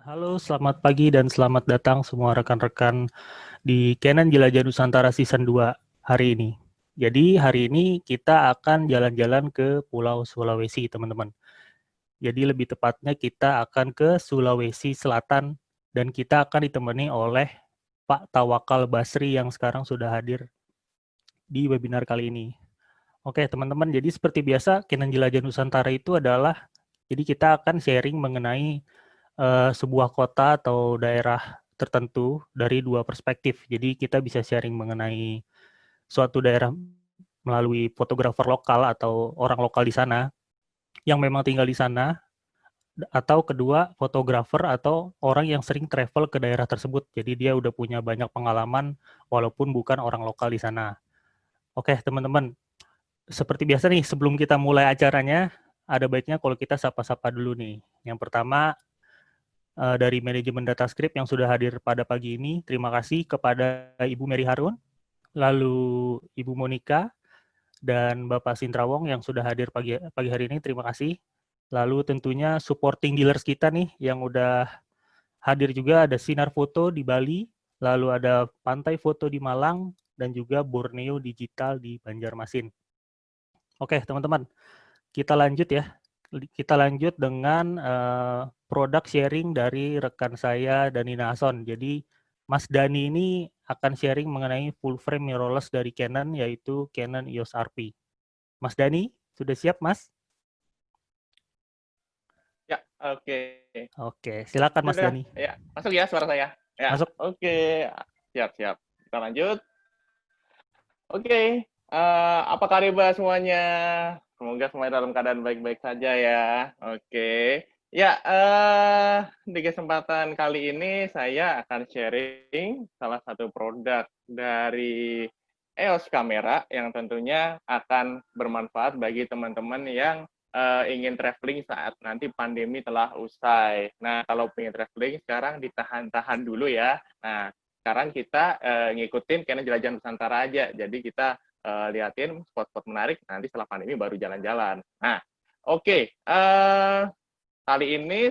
Halo, selamat pagi dan selamat datang semua rekan-rekan di Canon Jelajah Nusantara Season 2 hari ini. Jadi hari ini kita akan jalan-jalan ke Pulau Sulawesi, teman-teman. Jadi lebih tepatnya kita akan ke Sulawesi Selatan dan kita akan ditemani oleh Pak Tawakal Basri yang sekarang sudah hadir di webinar kali ini. Oke, teman-teman, jadi seperti biasa Canon Jelajah Nusantara itu adalah jadi kita akan sharing mengenai sebuah kota atau daerah tertentu dari dua perspektif. Jadi kita bisa sharing mengenai suatu daerah melalui fotografer lokal atau orang lokal di sana yang memang tinggal di sana, atau kedua fotografer atau orang yang sering travel ke daerah tersebut. Jadi dia udah punya banyak pengalaman walaupun bukan orang lokal di sana. Oke, teman-teman, seperti biasa nih sebelum kita mulai acaranya, ada baiknya kalau kita sapa-sapa dulu nih. Yang pertama, dari manajemen DataScript yang sudah hadir pada pagi ini. Terima kasih kepada Ibu Mary Harun, lalu Ibu Monica, dan Bapak Sintrawong yang sudah hadir pagi hari ini. Terima kasih. Lalu tentunya supporting dealers kita nih yang udah hadir juga, ada Sinar Foto di Bali, lalu ada Pantai Foto di Malang, dan juga Borneo Digital di Banjarmasin. Oke, teman-teman, kita lanjut ya. Kita lanjut dengan produk sharing dari rekan saya Dani Nason. Jadi Mas Dani ini akan sharing mengenai full frame mirrorless dari Canon, yaitu Canon EOS RP. Mas Dani, sudah siap Mas? Ya, oke. Oke, silakan Mas Sudah, Dani. ya. Masuk ya suara saya? Ya, Masuk. oke. Siap-siap. Kita lanjut. Oke. Apa kabar semuanya? Semoga semuanya dalam keadaan baik-baik saja ya. Oke. Ya, di kesempatan kali ini saya akan sharing salah satu produk dari EOS Kamera yang tentunya akan bermanfaat bagi teman-teman yang ingin traveling saat nanti pandemi telah usai. Nah, kalau ingin traveling sekarang ditahan-tahan dulu ya. Nah, sekarang kita ngikutin Canon Jelajah Nusantara aja. Jadi kita liatin spot-spot menarik, nanti setelah pandemi baru jalan-jalan. Nah, oke. Kali ini,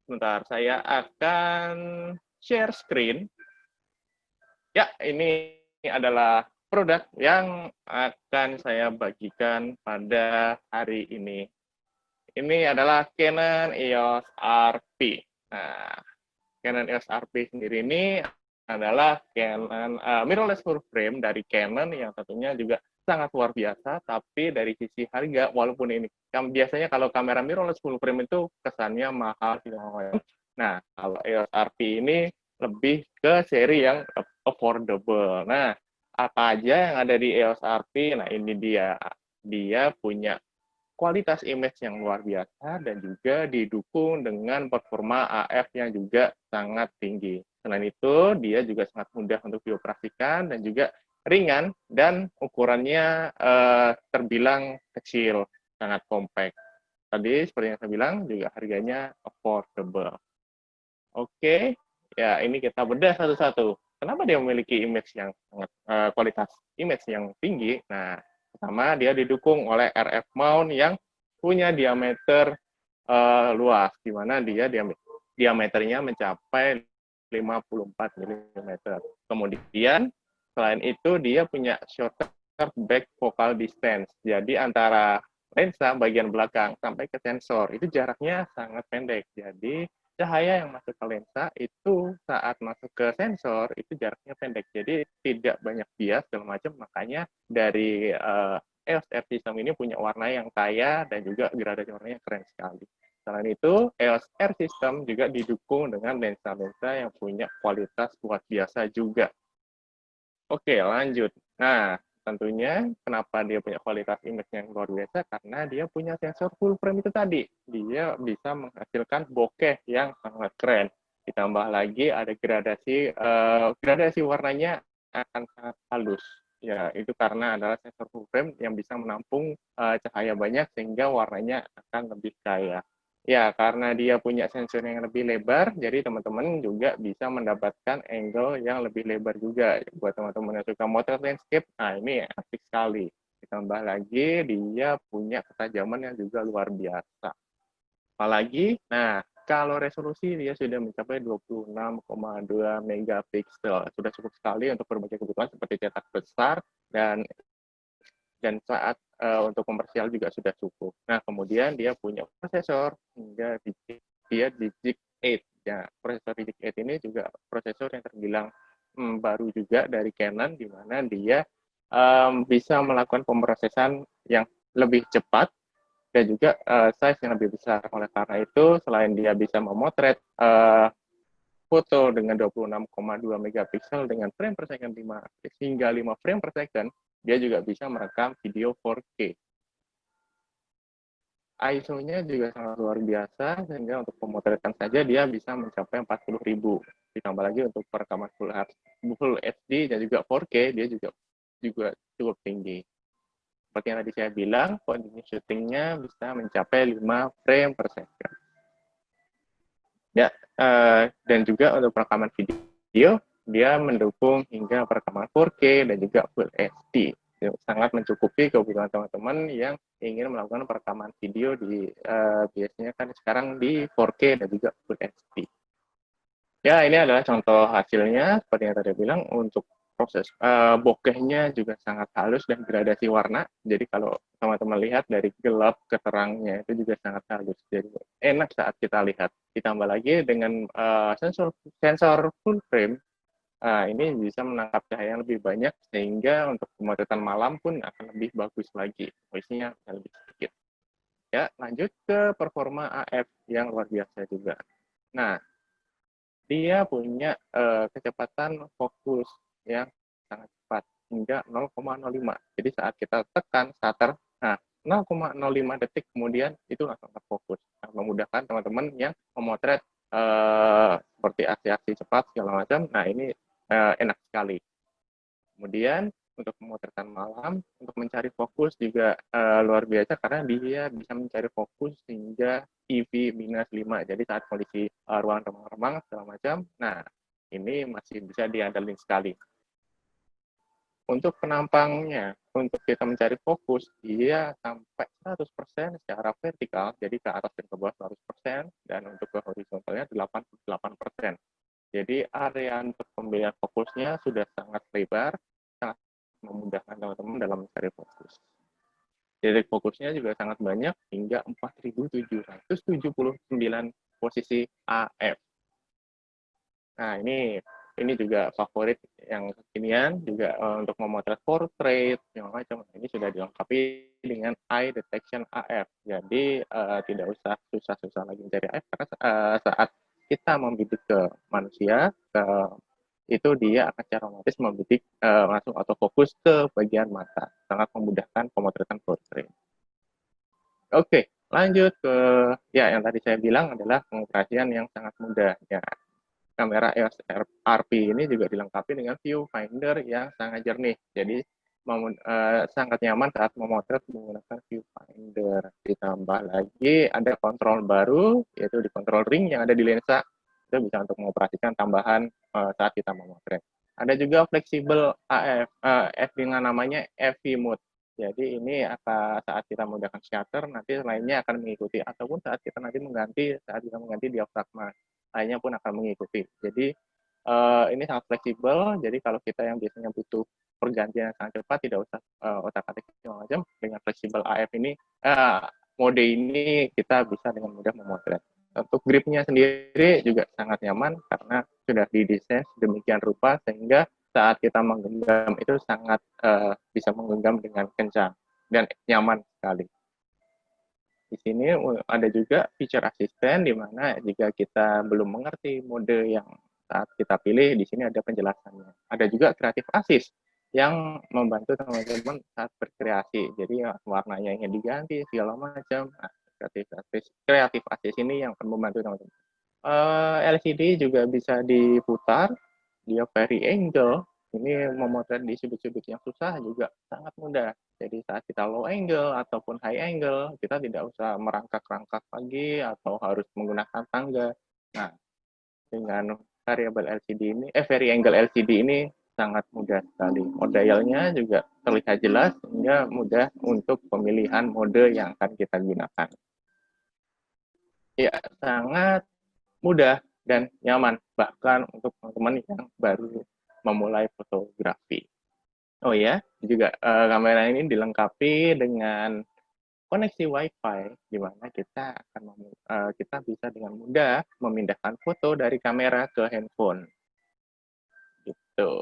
sebentar, saya akan share screen. Ya, ini adalah produk yang akan saya bagikan pada hari ini. Ini adalah Canon EOS RP. Nah, Canon EOS RP sendiri ini adalah Canon mirrorless full frame dari Canon yang tentunya juga sangat luar biasa, tapi dari sisi harga, walaupun ini biasanya kalau kamera mirrorless full frame itu kesannya mahal. Nah, kalau EOS RP ini lebih ke seri yang affordable. Nah, apa aja yang ada di EOS RP? Nah, ini dia. Dia punya kualitas image yang luar biasa dan juga didukung dengan performa AF yang juga sangat tinggi. Selain itu, dia juga sangat mudah untuk dioperasikan dan juga ringan dan ukurannya terbilang kecil, sangat compact. Tadi seperti yang saya bilang juga harganya affordable. Oke, ya ini kita bedah satu-satu. Kenapa dia memiliki image yang sangat kualitas image yang tinggi? Nah, pertama dia didukung oleh RF mount yang punya diameter luas, di mana dia diameternya mencapai 54 mm. Kemudian selain itu dia punya shorter back focal distance. Jadi antara lensa bagian belakang sampai ke sensor itu jaraknya sangat pendek. Jadi cahaya yang masuk ke lensa itu saat masuk ke sensor itu jaraknya pendek. Jadi tidak banyak bias segala macam. Makanya dari EOS R System ini punya warna yang kaya dan juga gradasi warnanya keren sekali. Selain itu, EOS R System juga didukung dengan lensa-lensa yang punya kualitas luar biasa juga. Oke, lanjut. Nah, tentunya kenapa dia punya kualitas image yang luar biasa? Karena dia punya sensor full frame itu tadi. Dia bisa menghasilkan bokeh yang sangat keren. Ditambah lagi ada gradasi warnanya akan sangat halus. Ya, itu karena adalah sensor full frame yang bisa menampung cahaya banyak sehingga warnanya akan lebih kaya. Ya, karena dia punya sensor yang lebih lebar, jadi teman-teman juga bisa mendapatkan angle yang lebih lebar juga. Buat teman-teman yang suka motret landscape, nah ini asik sekali. Ditambah lagi, dia punya ketajaman yang juga luar biasa. Apalagi, nah kalau resolusi dia sudah mencapai 26,2 megapiksel. Sudah cukup sekali untuk berbagai kebutuhan seperti cetak besar dan saat untuk komersial juga sudah cukup. Nah, kemudian dia punya prosesor hingga dia Digic 8. Ya, prosesor Digic 8 ini juga prosesor yang terbilang baru juga dari Canon, di mana dia bisa melakukan pemrosesan yang lebih cepat dan juga size yang lebih besar. Oleh karena itu, selain dia bisa memotret foto dengan 26,2 megapiksel dengan frame per second 5 hingga 5 frame per second, dia juga bisa merekam video 4K. ISO-nya juga sangat luar biasa, sehingga untuk pemotretan saja dia bisa mencapai 40.000. Ditambah lagi untuk perekaman Full HD dan juga 4K, dia juga cukup tinggi. Seperti yang tadi saya bilang, kondisi syutingnya bisa mencapai 5 frame per second. Ya, dan juga untuk perekaman video, dia mendukung hingga perekaman 4K dan juga Full HD. Sangat mencukupi kebutuhan teman-teman yang ingin melakukan perekaman video di biasanya kan sekarang di 4K dan juga Full HD. Ya, ini adalah contoh hasilnya seperti yang tadi bilang. Untuk proses bokehnya juga sangat halus dan gradasi warna. Jadi kalau teman-teman lihat dari gelap ke terangnya itu juga sangat halus. Jadi enak saat kita lihat. Ditambah lagi dengan sensor full frame, ini bisa menangkap cahaya yang lebih banyak, sehingga untuk pemotretan malam pun akan lebih bagus lagi. Noise-nya lebih sedikit. Ya, lanjut ke performa AF yang luar biasa juga. Nah, dia punya kecepatan fokus yang sangat cepat, hingga 0,05. Jadi saat kita tekan shutter, nah 0,05 detik kemudian itu langsung terfokus. Nah, memudahkan teman-teman yang memotret seperti aksi-aksi cepat segala macam. Nah, ini enak sekali. Kemudian untuk pemotretan malam, untuk mencari fokus juga luar biasa karena dia bisa mencari fokus hingga EV -5. Jadi saat kondisi ruang remang-remang segala macam, nah ini masih bisa diandalkan sekali. Untuk penampangnya, untuk kita mencari fokus, dia sampai 100% secara vertikal, jadi ke atas dan ke bawah 100%, dan untuk ke horizontalnya 88%. Jadi area untuk pemilihan fokusnya sudah sangat lebar, sangat memudahkan teman-teman dalam mencari fokus. Jadi fokusnya juga sangat banyak, hingga 4.779 posisi AF. Nah, ini juga favorit yang kekinian, juga untuk memotret portrait, yang macam. Ini sudah dilengkapi dengan eye detection AF. Jadi tidak usah susah-susah lagi mencari AF, karena saat kita membidik ke manusia, itu dia akan secara otomatis membidik langsung autofokus ke bagian mata. Sangat memudahkan pemotretan portrait. Oke, lanjut ke yang tadi saya bilang adalah pengoperasian yang sangat mudah. Ya, kamera EOS RP ini juga dilengkapi dengan viewfinder yang sangat jernih. Jadi sangat nyaman saat memotret menggunakan viewfinder. Ditambah lagi ada kontrol baru, yaitu di kontrol ring yang ada di lensa. Itu bisa untuk mengoperasikan tambahan saat kita memotret. Ada juga fleksibel AF, dengan namanya FV mode. Jadi ini saat kita menggunakan shutter, nanti lainnya akan mengikuti. Ataupun saat kita mengganti diafragma, lainnya pun akan mengikuti. Jadi ini sangat fleksibel. Jadi kalau kita yang biasanya butuh pergantian yang sangat cepat, tidak usah otak-atik macam, dengan fleksibel AF ini, mode ini kita bisa dengan mudah memotret. Untuk gripnya sendiri juga sangat nyaman karena sudah didesain sedemikian rupa sehingga saat kita menggenggam itu sangat bisa menggenggam dengan kencang dan nyaman sekali. Di sini ada juga feature assistant, di mana jika kita belum mengerti mode yang saat kita pilih, di sini ada penjelasannya. Ada juga creative assist yang membantu teman-teman saat berkreasi. Jadi warnanya ingin diganti segala macam. Nah, creative assist ini yang akan membantu teman-teman. LCD juga bisa diputar, dia vary angle. Ini memotret di sudut-sudut yang susah juga sangat mudah. Jadi saat kita low angle ataupun high angle, kita tidak usah merangkak-rangkak lagi atau harus menggunakan tangga. Nah, dengan variable LCD ini, vary angle LCD ini sangat mudah sekali. Dialnya juga terlihat jelas, sehingga mudah untuk pemilihan mode yang akan kita gunakan. Ya, sangat mudah dan nyaman, bahkan untuk teman-teman yang baru memulai fotografi. Oh ya, juga kamera ini dilengkapi dengan koneksi Wi-Fi, di mana kita bisa dengan mudah memindahkan foto dari kamera ke handphone. Gitu.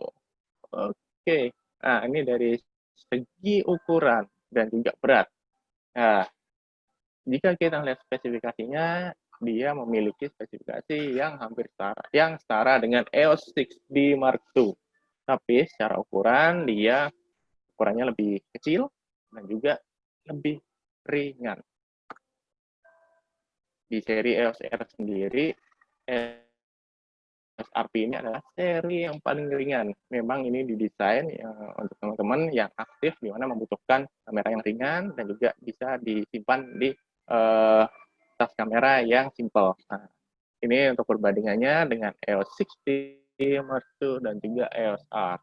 Oke, nah ini dari segi ukuran dan juga berat. Nah, jika kita lihat spesifikasinya, dia memiliki spesifikasi yang hampir setara dengan EOS 6D Mark II. Tapi secara ukuran dia ukurannya lebih kecil dan juga lebih ringan. Di seri EOS R sendiri, EOS RP ini adalah seri yang paling ringan. Memang ini didesain untuk teman-teman yang aktif di mana membutuhkan kamera yang ringan dan juga bisa disimpan di tas kamera yang simple. Nah, ini untuk perbandingannya dengan EOS 6D Mark II dan juga EOS R.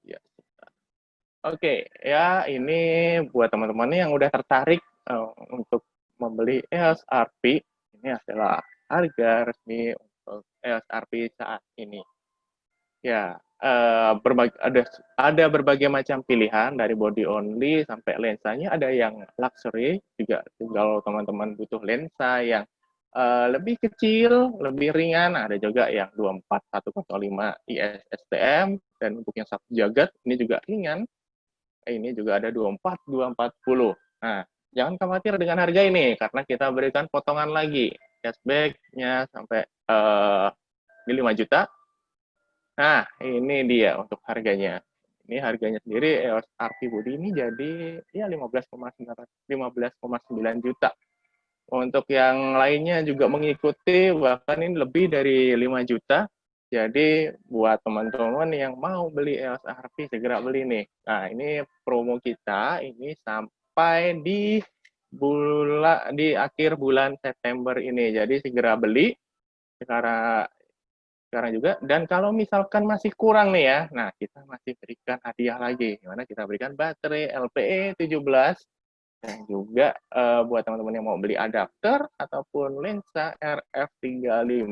Ya. Oke, ya ini buat teman-teman yang udah tertarik untuk membeli EOS RP, ini adalah harga resmi untuk EOS RP saat ini. Ya, ada berbagai macam pilihan dari body only sampai lensanya, ada yang luxury juga. Kalau teman-teman butuh lensa yang lebih kecil, lebih ringan, ada juga yang 24-105 ISSTM, dan untuk yang 1 jagat ini juga ringan. Ini juga ada 24-240. Nah, jangan khawatir dengan harga ini karena kita berikan potongan lagi cashback-nya sampai di 5 juta. Nah, ini dia untuk harganya. Ini harganya sendiri EOS RP Body ini jadi ya 15,9 juta. Untuk yang lainnya juga mengikuti, bahkan ini lebih dari 5 juta. Jadi buat teman-teman yang mau beli EOS RP segera beli nih. Nah, ini promo kita ini sampai di akhir bulan September ini. Jadi segera beli sekarang juga. Dan kalau misalkan masih kurang nih ya, nah kita masih berikan hadiah lagi. Dimana kita berikan baterai LPE 17 dan juga buat teman-teman yang mau beli adapter ataupun lensa RF35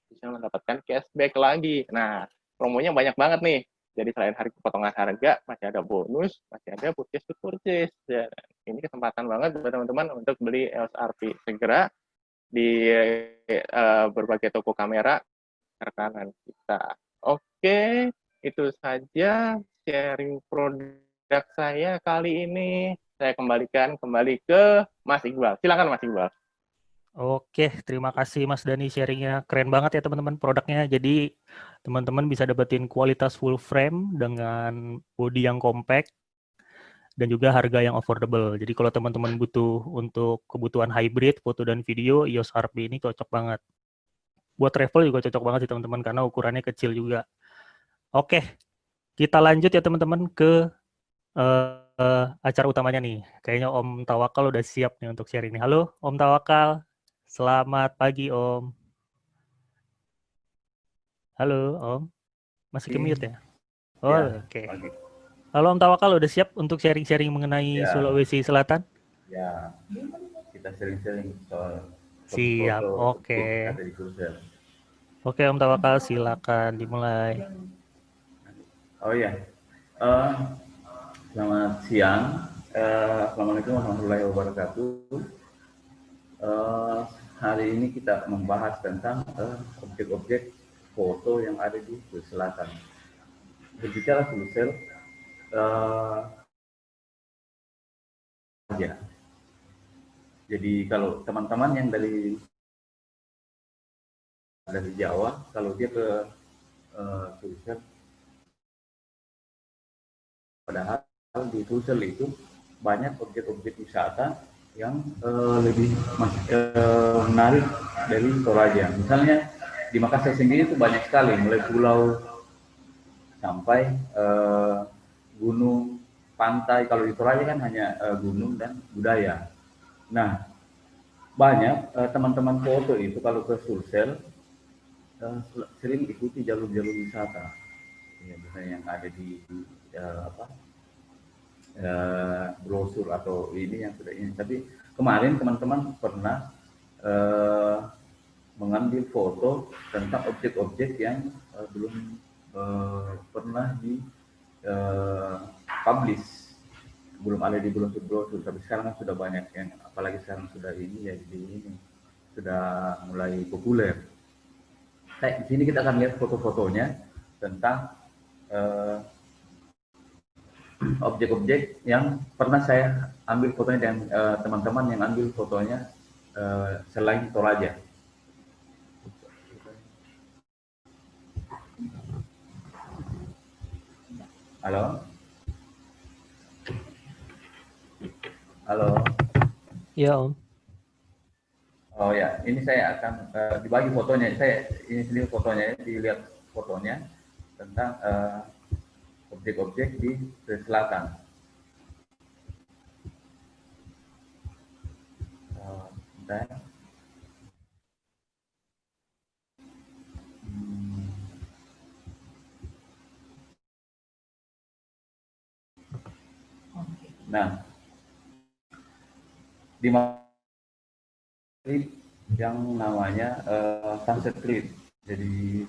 bisa mendapatkan cashback lagi. Nah, promonya banyak banget nih. Jadi selain potongan harga, masih ada bonus, masih ada purchase to purchase. Dan ini kesempatan banget buat teman-teman untuk beli EOS RP. Segera di berbagai toko kamera rekanan kita. Oke, itu saja sharing produk saya kali ini. Saya kembalikan kembali ke Mas Iqbal. Silakan Mas Iqbal. Oke, terima kasih Mas Dani sharingnya. Keren banget ya teman-teman produknya. Jadi teman-teman bisa dapetin kualitas full frame dengan body yang compact dan juga harga yang affordable. Jadi kalau teman-teman butuh untuk kebutuhan hybrid, foto dan video, EOS RP ini cocok banget. Buat travel juga cocok banget sih teman-teman karena ukurannya kecil juga. Oke, kita lanjut ya teman-teman ke acara utamanya nih. Kayaknya Om Tawakal udah siap nih untuk sharing nih. Halo Om Tawakal, selamat pagi Om. Halo Om, masih ke mute ya? Oh, Ya, oke. pagi. Halo Om Tawakal udah siap untuk sharing-sharing mengenai Ya, Sulawesi Selatan? ya, kita sering-sering soal Siap, foto-foto oke. yang ada di Sulsel. Oke Om Tawakal, silakan dimulai. Oh ya, eh, selamat siang. Assalamualaikum warahmatullahi wabarakatuh. Hari ini kita membahas tentang objek-objek foto yang ada di Sulawesi Selatan. Berbicara Sulsel, ya. Jadi kalau teman-teman yang dari Jawa, kalau dia ke Sulsel, padahal di Sulsel itu banyak objek-objek wisata yang lebih menarik dari Toraja. Misalnya di Makassar sendiri itu banyak sekali, mulai pulau sampai gunung, pantai. Kalau di Toraja kan hanya gunung dan budaya. Nah, banyak teman-teman foto itu kalau ke Sulsel sering ikuti jalur-jalur wisata. Ya, misalnya yang ada di brosur atau ini yang sudah ini. Tapi kemarin teman-teman pernah eh, mengambil foto tentang objek-objek yang belum pernah di publish, belum ada di brosur, tapi sekarang kan sudah banyak yang, apalagi sekarang sudah ini ya, jadi ini sudah mulai populer. Di sini kita akan lihat foto-fotonya tentang objek-objek yang pernah saya ambil fotonya dan teman-teman yang ambil fotonya selain Toraja. Halo? Halo? Ya, Om. Oh ya, ini saya akan dibagi fotonya. Ini sendiri fotonya, dilihat fotonya tentang objek-objek di selatan. Bentar. Nah, di yang namanya Sunset Cliff. Jadi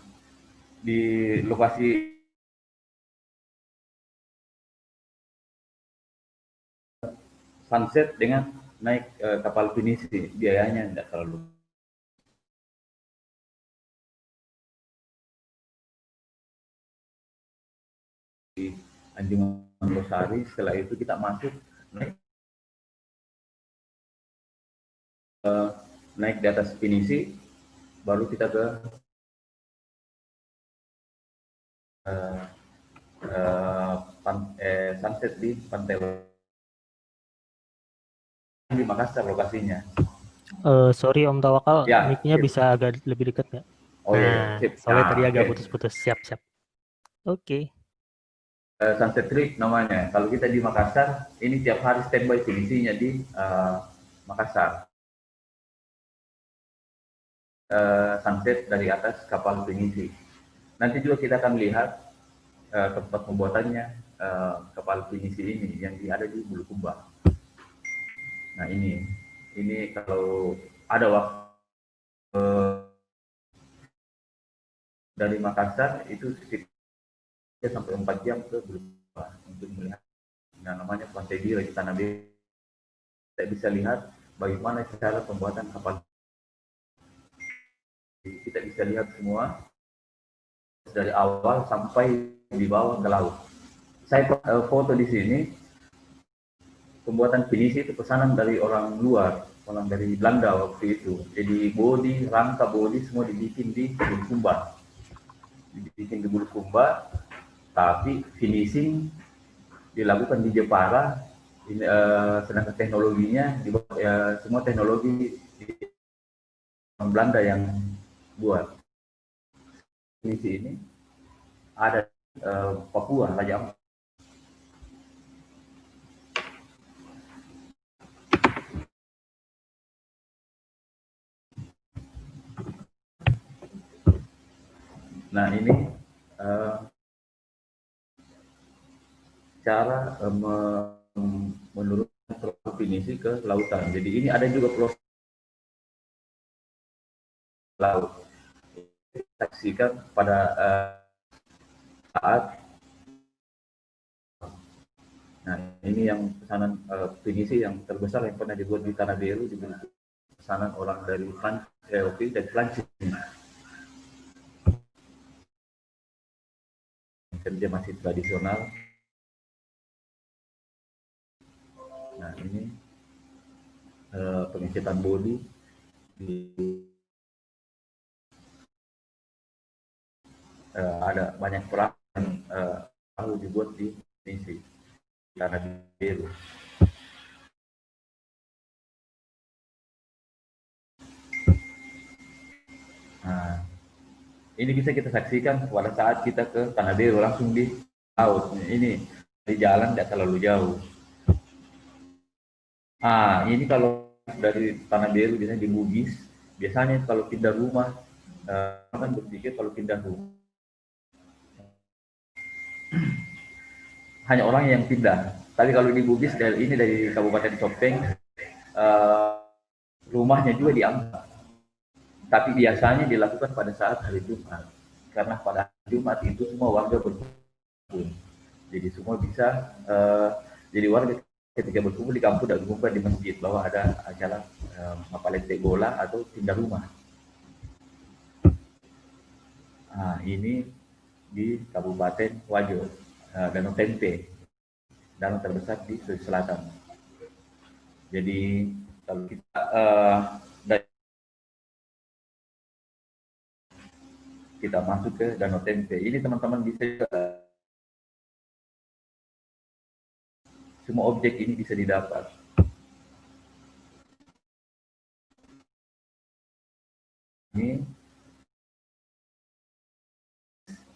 di lokasi sunset dengan naik kapal pinisi, biayanya tidak terlalu. Di Anjungan Losari, setelah itu kita masuk naik di atas pinisi, baru kita ke sunset di Pantai di Makassar lokasinya. Sorry Om Tawakal, Ya, mic-nya sip. bisa agak lebih dekat nggak? Oh iya, Nah, sip. soalnya Nah, tadi agak oke. putus-putus. Siap. Oke. Sunset Creek namanya. Kalau kita di Makassar, ini tiap hari standby finisinya di Makassar. Sunset dari atas kapal pinisi. Nanti juga kita akan lihat tempat pembuatannya kapal pinisi ini yang ada di Bulukumba. Nah ini kalau ada waktu dari Makassar itu sekitar sampai 4 jam ke Bulukumba untuk melihat. Nah, namanya Pantai Bira di Tanah Bira. Kita bisa lihat bagaimana cara pembuatan kapal. Kita bisa lihat semua dari awal sampai di bawah ke laut. Saya foto di sini pembuatan pinisi itu pesanan dari orang luar, orang dari Belanda waktu itu. Jadi rangka bodi semua dibikin di Bulukumba. Dibikin di Bulukumba, tapi finishing dilakukan di Jepara. Ini, sedangkan teknologinya semua teknologi orang Belanda yang buat. Finisi ini ada Papua, Raja Ampat. Nah ini cara menurunkan finisi ke lautan. Jadi ini ada juga proses laut. Saksikan pada saat. Nah ini yang pesanan finisi yang terbesar yang pernah dibuat di Tanah Biru, di pesanan orang dari Prancis. Kerja masih tradisional. Nah ini pengecetan bodi ada banyak perang yang lalu dibuat di finisi Tanah Biru. Nah, ini bisa kita saksikan pada saat kita ke Tanah Biru langsung di laut. Ini di jalan tidak terlalu jauh. Ini kalau dari Tanah Biru biasanya di Bugis. Biasanya kalau pindah rumah, kan berpikir kalau pindah rumah hanya orang yang pindah. Tapi kalau di Bugis ini dari Kabupaten Sopeng, rumahnya juga diangkat. Tapi biasanya dilakukan pada saat hari Jumat. Karena pada hari Jumat itu semua warga berkumpul. Jadi semua bisa, jadi warga ketika berkumpul di kampung dan berkumpul di masjid bahwa ada acara mapalete bola atau pindah rumah. Nah, ini di Kabupaten Wajo, Danau Tempe, danau terbesar di Sulawesi Selatan. Jadi kalau kita masuk ke Danau Tempe, ini teman-teman bisa semua objek ini bisa didapat.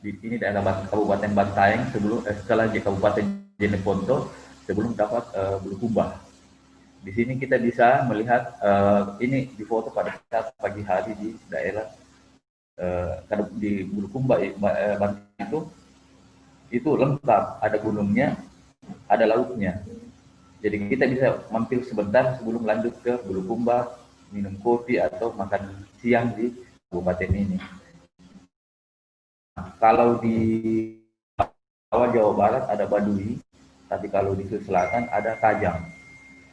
Ini daerah Kabupaten Bantaeng setelah di Kabupaten Jeneponto sebelum dapat Bulukumba. Di sini kita bisa melihat ini di foto pada saat pagi hari di daerah di Bulukumba Bantaeng itu lengkap, ada gunungnya, ada lautnya. Jadi kita bisa mampir sebentar sebelum lanjut ke Bulukumba, minum kopi atau makan siang di kabupaten ini. Kalau di Jawa Barat ada Baduy, tapi kalau di Sulawesi Selatan ada Kajang.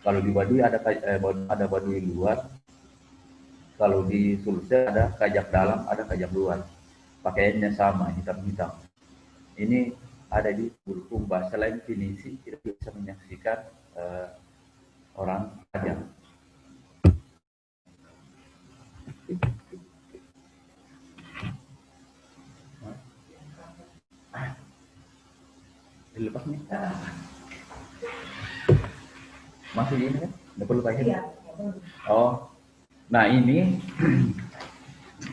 Kalau di Baduy ada Baduy luar, kalau di Sulawesi ada Kajang dalam, ada Kajang luar. Pakaiannya sama, hitam-hitam. Ini ada di Bulukumba. Selain finisi, kita bisa menyaksikan orang Kajang. Dilepas nih. Masih ini kan? Nggak perlu pakai. Iya. Oh, nah ini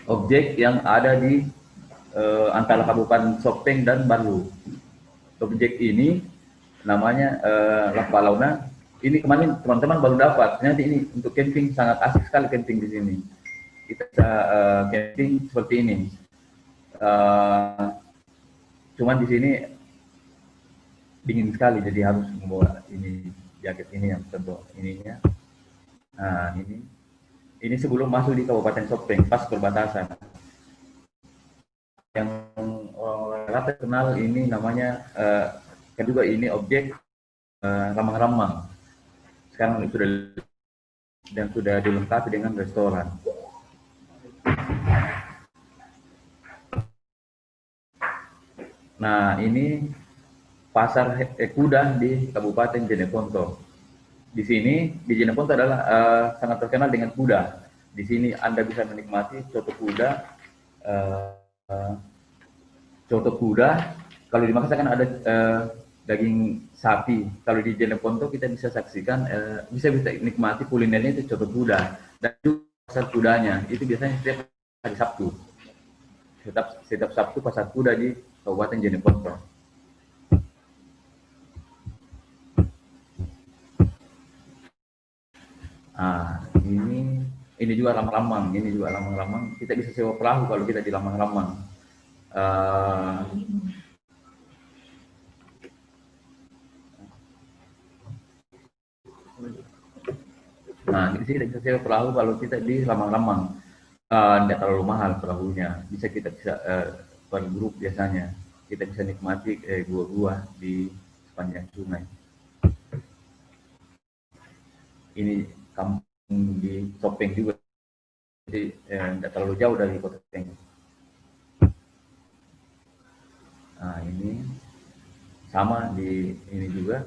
objek yang ada di antara Kabupaten Sopeng dan Barlu. Objek ini namanya Lapalauna. Ini kemarin teman-teman baru dapat. Nanti ini untuk camping sangat asik sekali camping di sini. Kita bisa camping seperti ini. Cuman di sini dingin sekali, jadi harus membawa ini jaket ini yang tentu ininya. Nah ini sebelum masuk di Kabupaten Sopeng pas perbatasan. Yang orang rata kenal ini namanya kan juga ini objek ramang-ramang. Sekarang itu sudah dilengkapi dengan restoran. Nah ini pasar kuda di Kabupaten Jeneponto. Di sini di Jeneponto adalah sangat terkenal dengan kuda. Di sini Anda bisa menikmati coto kuda. Coto kuda. Kalau di Makassar kan ada daging sapi. Kalau di Jeneponto kita bisa saksikan, bisa nikmati kulinernya itu coto kuda. Dan juga pasar kudanya itu biasanya setiap hari Sabtu. Setiap Sabtu pasar kuda di Kabupaten Jeneponto. Ah, ini juga lamang-lamang. Ini juga lamang-lamang. Kita bisa sewa perahu kalau kita di lamang-lamang. Nah, di sini kita bisa sewa perahu kalau kita di lamang-lamang. Tidak terlalu mahal perahunya. Kita bisa per grup biasanya. Kita bisa nikmati gua-gua di sepanjang sungai. Ini kampung di Sopeng juga, jadi tidak terlalu jauh dari kota Sopeng. Nah ini sama di ini juga.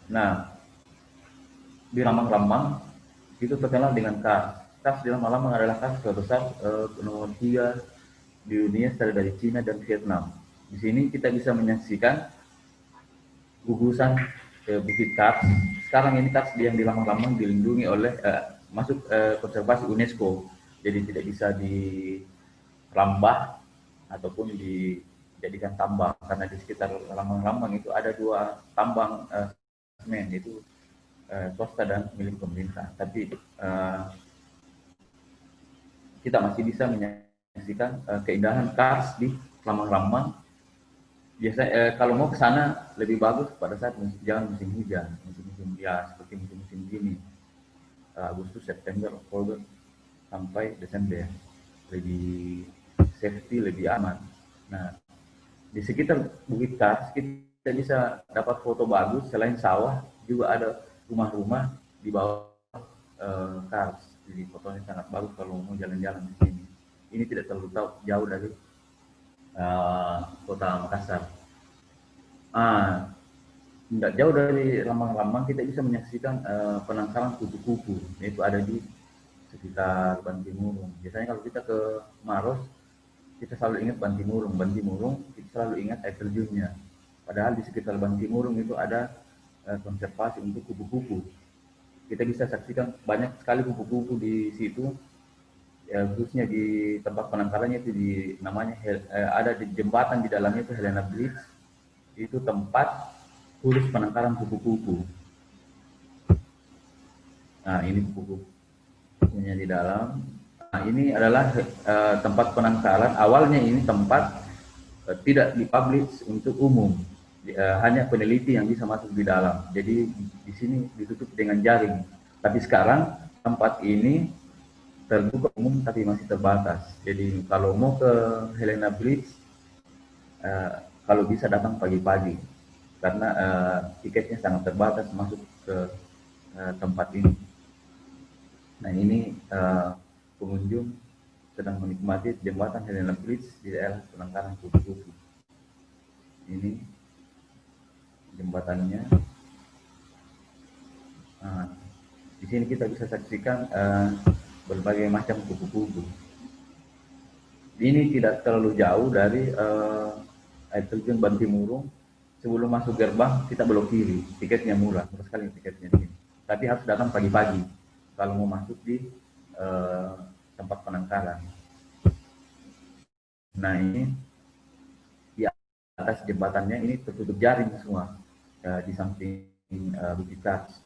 Nah di Lamang-Lamang itu terkenal dengan kars. Kars di Lamang-Lamang adalah kars terbesar nomor 3 di dunia setelah dari Cina dan Vietnam. Di sini kita bisa menyaksikan gugusan Bukit Kars. Sekarang ini Kars yang di Lamang-Lamang dilindungi oleh masuk konservasi UNESCO. Jadi tidak bisa dirambah ataupun dijadikan tambang, karena di sekitar Lamang-Lamang itu ada 2 tambang semen, itu swasta dan milik pemerintah. Tapi kita masih bisa menyaksikan keindahan kars di lamang-lamang. Biasanya kalau mau ke sana lebih bagus pada saat jangan musim hujan, musim-musim ya seperti musim-musim gini, Agustus, September, Oktober sampai Desember, lebih safety, lebih aman. Nah, di sekitar Bukit Kars kita bisa dapat foto bagus. Selain sawah juga ada rumah-rumah di bawah Kars. Jadi fotonya sangat bagus kalau mau jalan-jalan di sini. Ini tidak terlalu jauh dari kota Makassar. Tidak jauh dari Lambang-Lambang kita bisa menyaksikan penangkaran kupu-kupu, yaitu ada di sekitar Bantimurung. Biasanya kalau kita ke Maros, kita selalu ingat Bantimurung. Bantimurung kita selalu ingat air terjunnya. Padahal di sekitar Bantimurung itu ada konservasi untuk kupu-kupu. Kita bisa saksikan banyak sekali kupu-kupu di situ. Khususnya di tempat penangkarannya itu namanya ada di jembatan di dalamnya itu Helena Bridge. Itu tempat khusus penangkaran kupu-kupu. Nah, ini kupu-kupunya di dalam. Nah, ini adalah tempat penangkaran. Awalnya ini tempat tidak dipublish untuk umum. Hanya peneliti yang bisa masuk di dalam. Jadi di sini ditutup dengan jaring. Tapi sekarang tempat ini terbuka umum tapi masih terbatas. Jadi kalau mau ke Helena Bridge, kalau bisa datang pagi-pagi karena tiketnya sangat terbatas masuk ke tempat ini. Nah, ini pengunjung sedang menikmati jembatan Helena Bridge di daerah penangkaran kupu-kupu. Ini jembatannya. Nah, di sini kita bisa saksikan berbagai macam kupu-kupu. Ini tidak terlalu jauh dari air terjun Bantimurung. Sebelum masuk gerbang kita belok kiri, tiketnya murah sekali tiketnya ini. Tapi harus datang pagi-pagi kalau mau masuk di tempat penangkaran. Nah, ini di atas jembatannya ini tertutup jaring semua di samping Bukit Kars.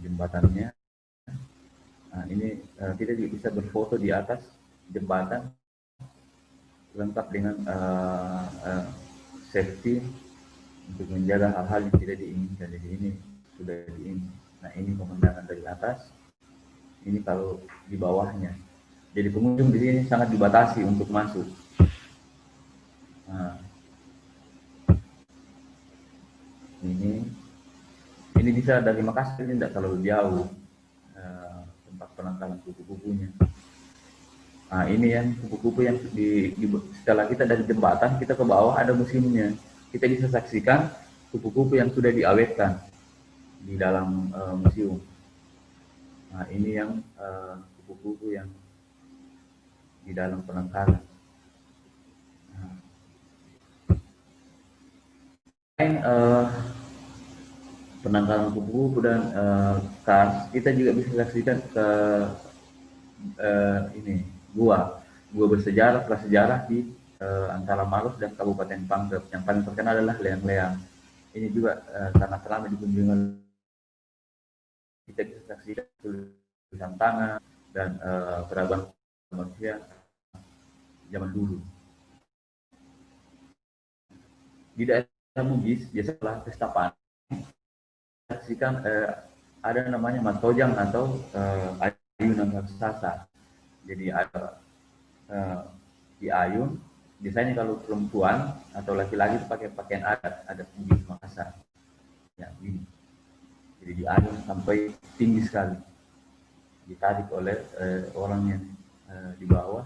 Jembatannya. Nah, ini kita juga bisa berfoto di atas jembatan lengkap dengan safety untuk menjaga hal-hal yang tidak diinginkan. Jadi ini sudah diinginkan. Nah, ini pemandangan dari atas. Ini kalau di bawahnya. Jadi pengunjung di sini sangat dibatasi untuk masuk. Nah, ini bisa dari Makassar, ini tidak terlalu jauh tempat penangkaran kupu-kupunya. Nah, ini yang kupu-kupu yang setelah kita dari jembatan kita ke bawah ada museumnya. Kita bisa saksikan kupu-kupu yang sudah diawetkan di dalam museum. Nah, ini yang kupu-kupu yang di dalam penangkaran. Penangkaran kupu-kupu dan Kars, kita juga bisa saksikan ke ini gua bersejarah, prasejarah di antara Maros dan Kabupaten Pangkep. Yang paling terkenal adalah Leang-Leang. Ini juga sangat ramai dikunjungi. Kita bisa saksikan tulisan tangan dan peradaban manusia zaman dulu. Di daerah Bugis biasalah pesta panen. Saksikan ada namanya matojang atau ayunan raksasa. Jadi ada di ayun. Biasanya kalau perempuan atau laki-laki pakai pakaian adat Bugis Makassar. Ya, ini. Jadi di ayun sampai tinggi sekali. Ditarik oleh orang yang di bawah.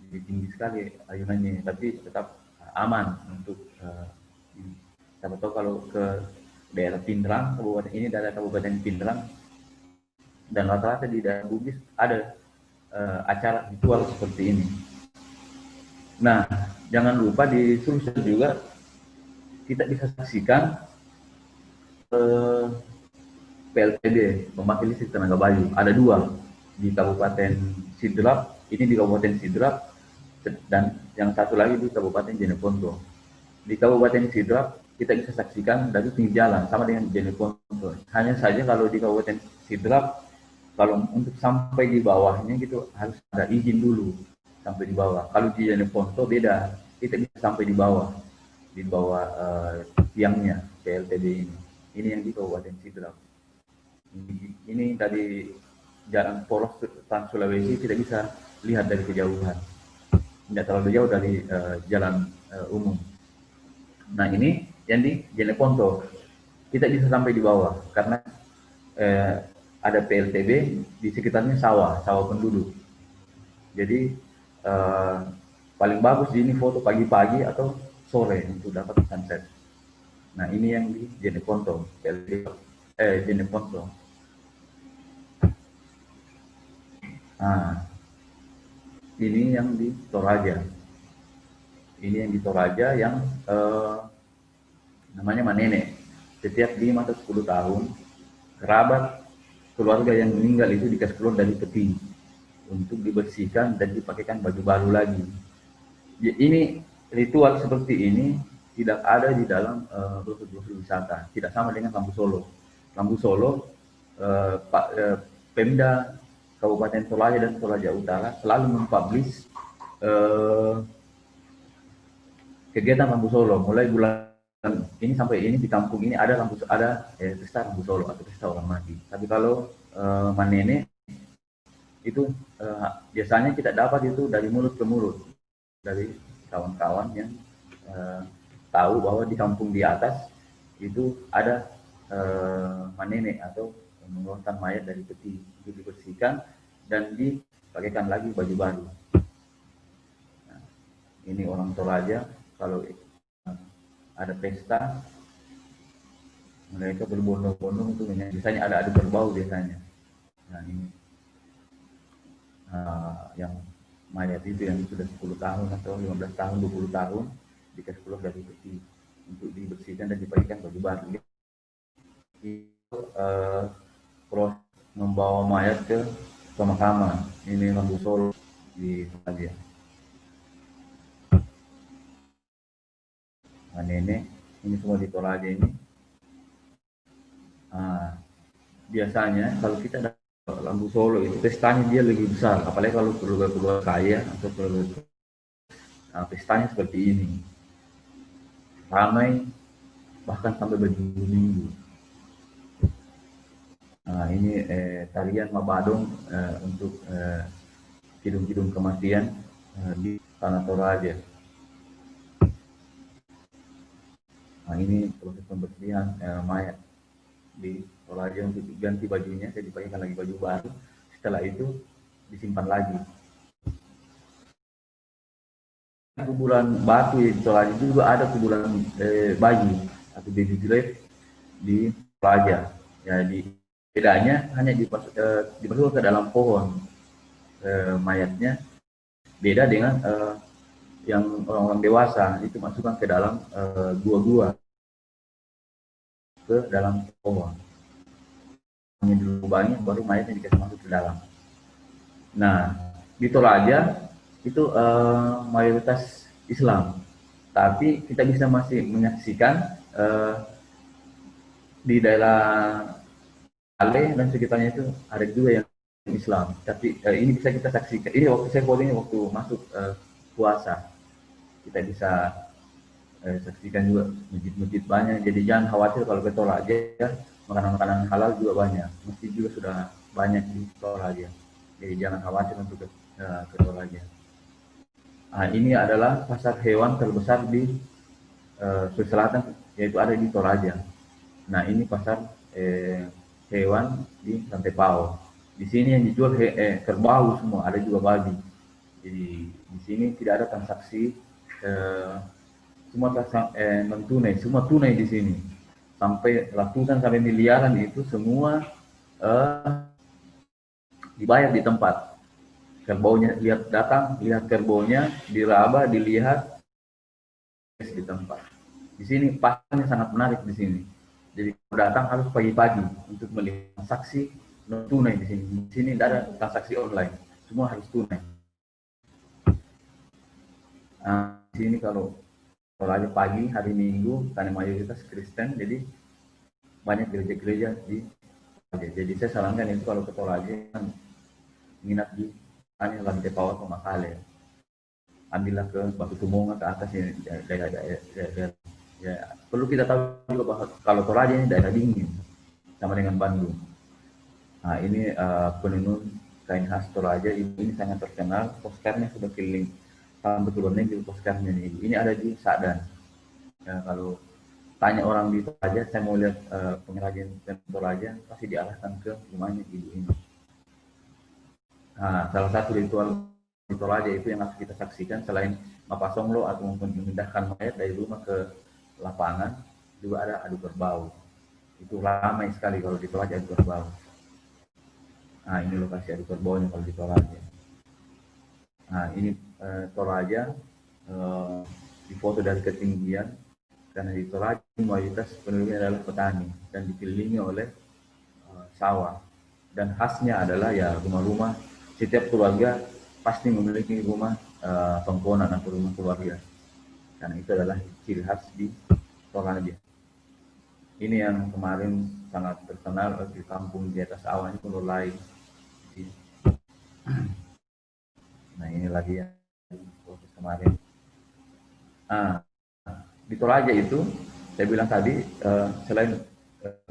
Jadi tinggi sekali ayunannya, tapi tetap aman untuk siapa tahu kalau ke daerah Pindrang, kabupaten ini daerah Kabupaten Pindrang, dan rata-rata di daerah Bugis ada acara ritual seperti ini. Nah, jangan lupa di Sulsel juga kita bisa saksikan PLTB, pembangkit listrik tenaga bayu. Ada 2 di Kabupaten Sidrap, ini di Kabupaten Sidrap, dan yang satu lagi di Kabupaten Jeneponto. Di Kabupaten Sidrap kita bisa saksikan dari pinggir jalan sama dengan Jeneponto. Hanya saja kalau di Kabupaten Sidrap Kalau untuk sampai di bawahnya gitu harus ada izin dulu sampai di bawah. Kalau di Jeneponto beda, kita bisa sampai di bawah tiangnya PLTB ini. Ini yang di Kabupaten Sidrap. Ini dari jalan poros Trans Sulawesi kita bisa lihat dari kejauhan, tidak terlalu jauh dari jalan umum. Nah ini yang di Jeneponto kita bisa sampai di bawah karena ada PLTB di sekitarnya sawah penduduk. Jadi paling bagus di ini foto pagi-pagi atau sore untuk dapat sunset. Nah ini yang di Jeneponto, Jeneponto. Nah ini yang di Toraja. Ini yang di Toraja yang namanya Manene. Setiap 5 atau 10 tahun kerabat keluarga yang meninggal itu dikasih keluar dari peti untuk dibersihkan dan dipakaikan baju baru lagi. Ini ritual seperti ini tidak ada di dalam brosur wisata. Tidak sama dengan Lampu Solo. Lampu Solo, Pemda Kabupaten Toraja dan Toraja Utara selalu mempublish kegiatan Lampu Solo mulai bulan ini sampai ini di kampung ini ada pesta Lampu Solo atau pesta orang mati. Tapi kalau Manene itu biasanya kita dapat itu dari mulut ke mulut dari kawan-kawan yang tahu bahwa di kampung di atas itu ada Manene atau mengeluarkan mayat dari peti untuk dibersihkan dan dipakaikan lagi baju baru. Nah, ini orang Toraja kalau ada pesta mereka berbondong-bondong itu biasanya ada adu kerbau biasanya. Nah ini yang mayat itu yang sudah 10 tahun atau 15 tahun 20 tahun dikasih keluar dari peti untuk dibersihkan dan dipakaikan baju baru. Itu proses membawa mayat ke pemakaman. Ini Lampu Solo di Toraja. Manene ini semua di Toraja ini. Biasanya kalau kita Lampu Solo itu pestanya dia lebih besar, apalagi kalau keluarga kaya atau keluarga pestanya seperti ini, ramai bahkan sampai berminggu-minggu. Nah ini tarian Mabadong untuk kidung-kidung kematian di Tanah Toraja. Nah ini proses pembersihan mayat di Toraja untuk diganti bajunya, saya dipakaikan lagi baju baru. Setelah itu disimpan lagi. Kuburan batu di Toraja juga ada kuburan bayi atau baby grave di Toraja. Jadi bedanya hanya dimasukkan ke dalam pohon mayatnya. Beda dengan yang orang-orang dewasa itu masukkan ke dalam gua-gua ke dalam pohon. Hanya dilubangi baru mayatnya dikasih masuk ke dalam. Nah di Toraja itu mayoritas Islam, tapi kita bisa masih menyaksikan di daerah Ale dan sekitarnya itu ada juga yang Islam. Tapi ini bisa kita saksikan. Ini waktu saya ini waktu masuk puasa. Kita bisa saksikan juga masjid-masjid banyak. Jadi jangan khawatir kalau ke Toraja, makanan-makanan halal juga banyak. Masjid juga sudah banyak di Toraja. Jadi jangan khawatir untuk ke Toraja. Nah, ini adalah pasar hewan terbesar di Sulawesi Selatan, yaitu ada di Toraja. Nah ini pasar hewan di Santepao. Di sini yang dijual kerbau semua, ada juga babi. Jadi di sini tidak ada transaksi semua non tunai, semua tunai di sini. Sampai ratusan sampai miliaran itu semua dibayar di tempat. Kerbaunya lihat datang, lihat kerbaunya, diraba, dilihat di tempat. Di sini pasarnya sangat menarik di sini. Jadi datang harus pagi-pagi untuk melihat transaksi non tunai di sini. Di sini tidak ada transaksi online, semua harus tunai. Nah, di sini kalau aja pagi hari Minggu karena mayoritas Kristen, jadi banyak gereja-gereja di Jadi saya sarankan itu kalau ke Toraja minat di lantai bawah ke Makale. Ambillah ke Batu Tumunga ke atas ya, daerah. Ya, perlu kita tahu juga bahwa kalau Toraja ini daerah dingin sama dengan Bandung. Nah, ini penenun kain khas Toraja ini sangat terkenal. Posternya sudah keliling sampai ke luar negeri posternya ini. Ini ada di Sadan. Ya, kalau tanya orang di Toraja, saya mau lihat pengrajin Toraja, pasti diarahkan ke rumahnya ibu ini. Nah, salah satu ritual di Toraja itu yang harus kita saksikan selain mapasonglo atau memindahkan mayat dari rumah ke lapangan, juga ada adu kerbau. Itu ramai sekali kalau di Toraja adu kerbau. Nah, ini lokasi adu kerbaunya kalau di Toraja. Nah, ini Toraja difoto dari ketinggian karena di Toraja mayoritas penduduknya adalah petani dan dikelilingi oleh sawah. Dan khasnya adalah ya rumah-rumah, setiap keluarga pasti memiliki rumah pengkonan atau rumah keluarga. Karena itu adalah ciri khas di Toraja. Ini yang kemarin sangat terkenal di kampung di atas awan itu mulai. Nah, ini lagi yang kemarin. Nah, di Toraja itu saya bilang tadi selain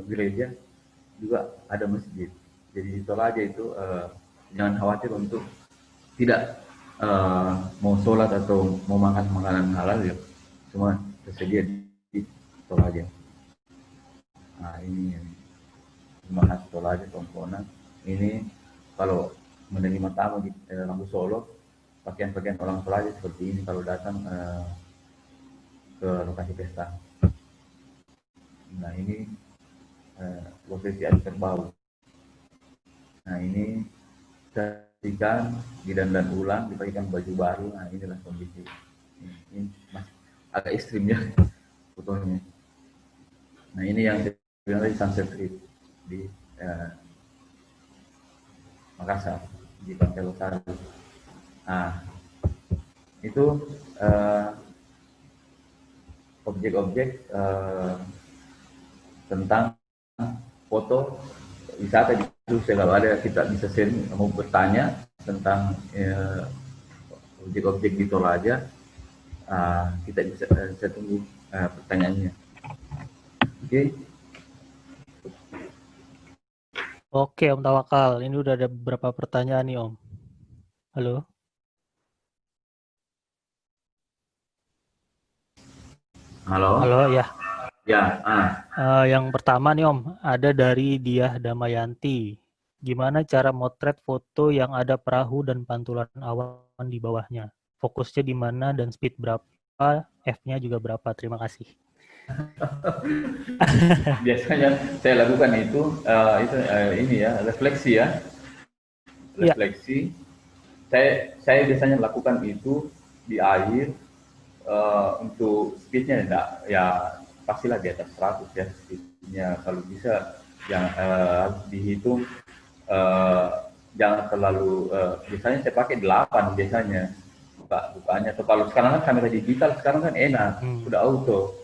gereja juga ada masjid. Jadi di Toraja itu jangan khawatir untuk tidak mau sholat atau mau makan makanan halal ya, semua tersedia di Toraja. Nah, ini rumah khas Toraja Tongkonan. Ini kalau menerima tamu di Lampu Solo, pakaian-pakaian orang Toraja seperti ini kalau datang ke lokasi pesta. Nah, ini lokasi adu kerbau. Nah, ini saksikan didandan ulang, dipakai baju baru. Nah, inilah kondisi. Ini masih agak ekstrim ya fotonya. Nah, ini yang saya bilang tadi Sunset Trip di Makassar di Pantai Losari. Nah, itu objek-objek tentang foto wisata di situ. Kalau ada kita bisa send, mau bertanya tentang objek-objek di Toraja, kita bisa saya tunggu pertanyaannya. Oke. Oke, Om Tawakal. Ini udah ada beberapa pertanyaan nih, Om. Halo? Halo. Halo, ya. Ya. Yang pertama nih, Om, ada dari Diah Damayanti. Gimana cara motret foto yang ada perahu dan pantulan awan di bawahnya? Fokusnya di mana dan speed berapa? F-nya juga berapa? Terima kasih. Biasanya saya lakukan itu ini ya, refleksi ya. Refleksi. Ya. Saya biasanya lakukan itu di air untuk speednya enggak, ya pastilah di atas 100 ya speednya. Kalau bisa yang dihitung jangan terlalu biasanya saya pakai 8 biasanya bukaannya. Atau kalau sekarang kan kamera digital sekarang kan enak, sudah auto.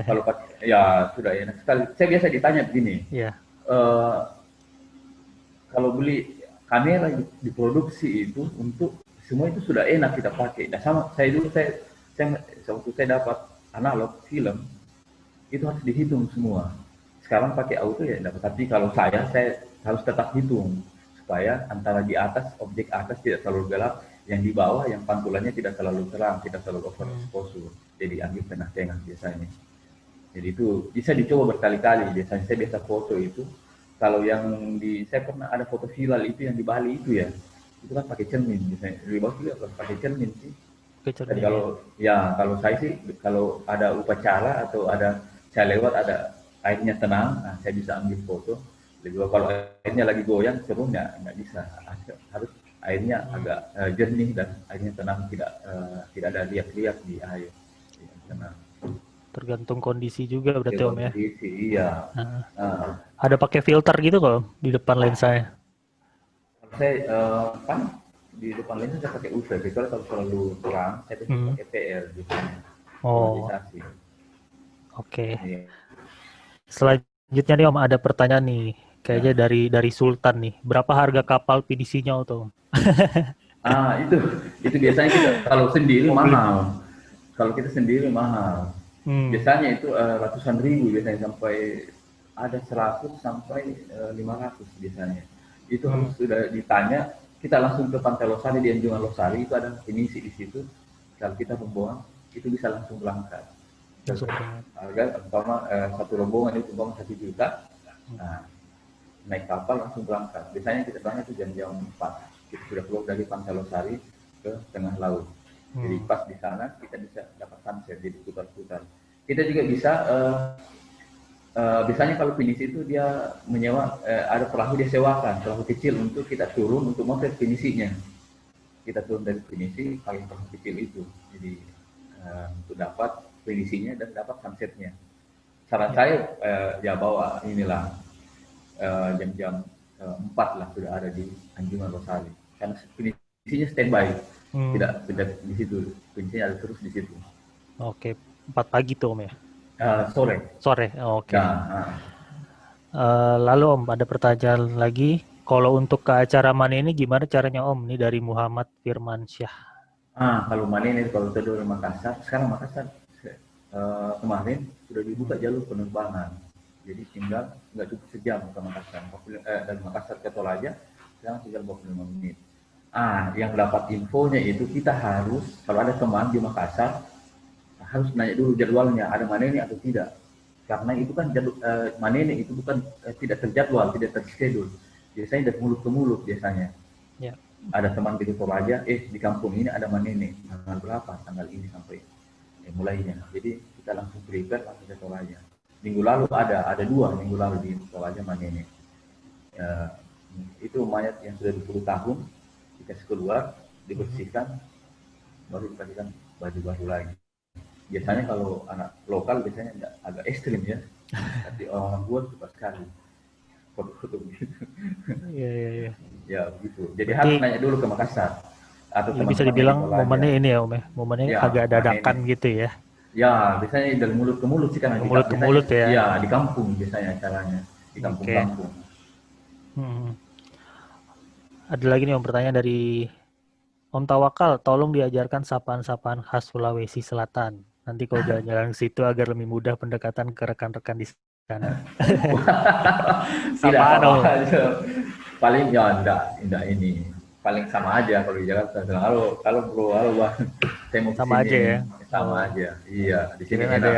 Kalau pakai ya sudah enak sekali. Saya biasa ditanya begini, kalau beli kamera diproduksi itu untuk semua itu sudah enak kita pakai. Nah, sama saya dulu waktu saya dapat analog film itu harus dihitung semua. Sekarang pakai auto ya dapat. Tapi kalau saya harus tetap hitung supaya antara di atas, objek atas tidak terlalu gelap, yang di bawah yang pantulannya tidak terlalu terang, tidak terlalu overexposure. Jadi ambil tengah-tengah biasanya. Jadi itu bisa dicoba berkali-kali. Biasanya saya biasa foto itu. Kalau yang saya pernah ada foto hilal itu yang di Bali itu ya, itu kan pakai cermin. Biasanya di bawah juga pakai cermin sih. Dan kalau saya sih kalau ada upacara atau ada saya lewat ada airnya tenang, saya bisa ambil foto. Kalau airnya lagi goyang seru nggak bisa, harus airnya agak jernih dan airnya tenang, tidak ada liak-liak di air. Tenang. Tergantung kondisi juga berarti Om ya. Kondisi iya. Ada pakai filter gitu kok di depan lensanya? Saya kan di depan lensa saya pakai UV. Kalau terlalu terang saya pakai PL biasanya. Oke. Selanjutnya nih Om, ada pertanyaan nih Kayaknya dari Sultan nih. Berapa harga kapal PDC-nya tuh? Itu biasanya kita kalau sendiri Mau beli. mahal. Kalau kita sendiri mahal. Biasanya itu ratusan ribu biasanya, sampai ada 100 sampai 500 biasanya. Itu harus sudah ditanya, kita langsung ke Pantai Losari di Anjungan Losari, itu ada pinisi di situ. Kalau kita membuang, itu bisa langsung berangkat. Harga umpama satu rombongan itu umpama 1 juta. Nah, naik kapal langsung berangkat. Biasanya kita berangkat itu jam-jam 4. Kita sudah keluar dari Pantai Losari ke tengah laut. Jadi pas di sana kita bisa dapat sunset, jadi putar-putar. Kita juga bisa, biasanya kalau pinisi itu dia menyewa, ada perahu dia sewakan, perahu kecil untuk kita turun untuk motret pinisinya. Kita turun dari pinisi pakai perahu kecil itu. Jadi untuk dapat pinisinya dan dapat sunsetnya. Saran saya ya bawa inilah jam-jam 4 lah sudah ada di Anjungan Losari. Karena pinisinya standby. Tidak di situ, kuncinya ada terus di situ. Oke, 4 pagi tuh Om ya? Sore. Oke. Lalu Om, ada pertanyaan lagi. Kalau untuk ke acara Mane ini gimana caranya Om? Ini dari Muhammad Firmansyah. Kalau Mane ini kalau dari Makassar, sekarang Makassar kemarin sudah dibuka jalur penerbangan. Jadi tinggal nggak cukup sejam ke Makassar. Dari Makassar ke Toraja, sekarang tinggal 25 menit. Yang dapat infonya itu kita harus, kalau ada teman di Makassar, harus nanya dulu jadwalnya, ada Manene atau tidak. Karena itu kan Manene itu bukan tidak terjadwal, tidak terschedule. Biasanya dari mulut ke mulut biasanya. Ya. Ada teman di Toraja, di kampung ini ada Manene, tanggal berapa, tanggal ini sampai mulainya. Jadi kita langsung prepare, langsung ke Toraja. Minggu lalu ada 2 minggu lalu di Toraja Manene. Itu mayat yang sudah 20 tahun, dikasih keluar, dibersihkan, baru dikasihkan baju baru lagi. Biasanya kalau anak lokal biasanya agak ekstrim ya, tapi orang buat suka sekali foto-foto begitu. Iya. Ya begitu. Jadi harus nanya dulu ke Makassar atau teman-teman bisa dibilang momennya ini ya Om ya, momennya agak dadakan gitu ya. Ya, biasanya dari mulut ke mulut sih kan. Mulut ke mulut ya. Iya, di kampung biasanya acaranya, di kampung-kampung. Ada lagi nih Om, pertanyaan dari Om Tawakal, tolong diajarkan sapaan-sapaan khas Sulawesi Selatan. Nanti kalau jalan-jalan ke situ agar lebih mudah pendekatan ke rekan-rekan di sana. Sapaan Om. Paling ya enggak ini. Paling sama aja kalau di Jakarta. Kalau bro, saya mau sama aja ya. Sama aja. Iya, di sini ada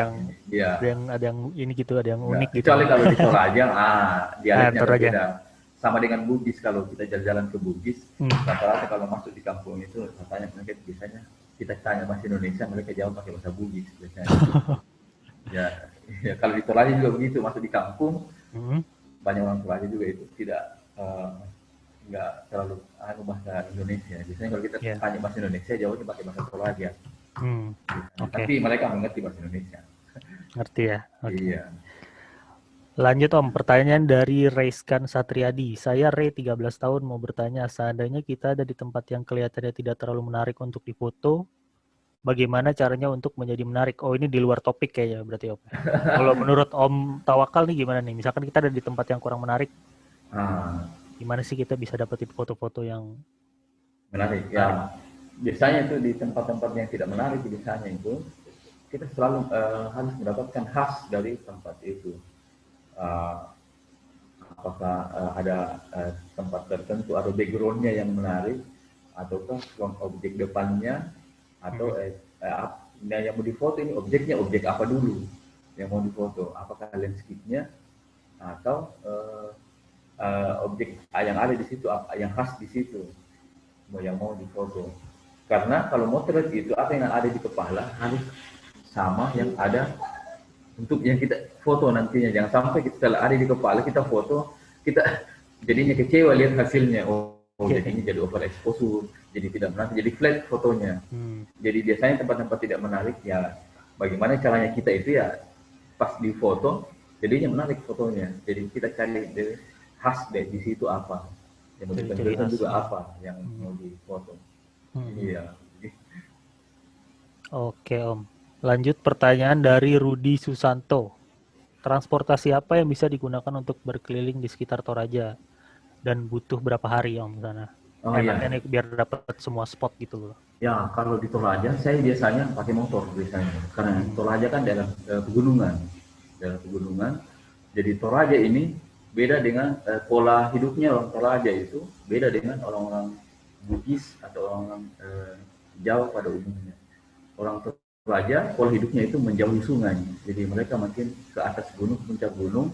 yang ini gitu, ada yang unik gitu. Kecuali kalau di Toraja, dialeknya berbeda. Sama dengan Bugis, kalau kita jalan-jalan ke Bugis, rata-rata kalau masuk di kampung itu, katanya mereka biasanya kita tanya bahasa Indonesia, mereka jawab pakai bahasa Bugis biasanya. ya, kalau di Toraja juga begitu, masuk di kampung, banyak orang Toraja juga itu tidak nggak terlalu bahasa Indonesia. Biasanya kalau kita tanya bahasa Indonesia, jawabnya pakai bahasa Toraja. Tapi mereka mengerti bahasa Indonesia. Ngerti ya? Okay. Iya. Lanjut Om, pertanyaan dari Reiskan Satriadi. Saya Ray, 13 tahun, mau bertanya, seandainya kita ada di tempat yang kelihatannya tidak terlalu menarik untuk difoto, bagaimana caranya untuk menjadi menarik? Oh, ini di luar topik kayaknya berarti Om. Kalau menurut Om Tawakal nih gimana nih? Misalkan kita ada di tempat yang kurang menarik, gimana sih kita bisa dapetin foto-foto yang menarik? Ya, biasanya itu di tempat-tempat yang tidak menarik, biasanya itu kita selalu harus mendapatkan khas dari tempat itu. Apakah ada tempat tertentu atau backgroundnya yang menarik, ataukah objek depannya, atau yang mau difoto ini objeknya objek apa dulu yang mau difoto, apakah landscape-nya atau objek yang ada di situ, yang khas di situ yang mau difoto. Karena kalau motret itu apa yang ada di kepala harus sama yang ada untuk yang kita foto nantinya. Jangan sampai kita ada di kepala kita foto, kita jadinya kecewa lihat hasilnya. Jadi ini jadi overexposure, jadi tidak menarik, jadi flat fotonya. Jadi biasanya tempat-tempat tidak menarik ya, bagaimana caranya kita itu ya pas di foto jadinya menarik fotonya. Jadi kita cari khas di situ apa yang mau ditampilkan juga apa yang mau difoto. Iya. Oke Om. Lanjut pertanyaan dari Rudi Susanto. transportasi apa yang bisa digunakan untuk berkeliling di sekitar Toraja? Dan butuh berapa hari Om sana? Oh Enaknya iya, nih biar dapat semua spot gitu loh. ya kalau di Toraja saya biasanya pakai motor biasanya, karena Toraja kan daerah pegunungan. Jadi Toraja ini beda dengan pola hidupnya orang Toraja itu beda dengan orang-orang Bugis atau orang-orang Jawa pada umumnya. Orang Toraja pola hidupnya itu menjauhi sungai, jadi mereka makin ke atas gunung, puncak gunung,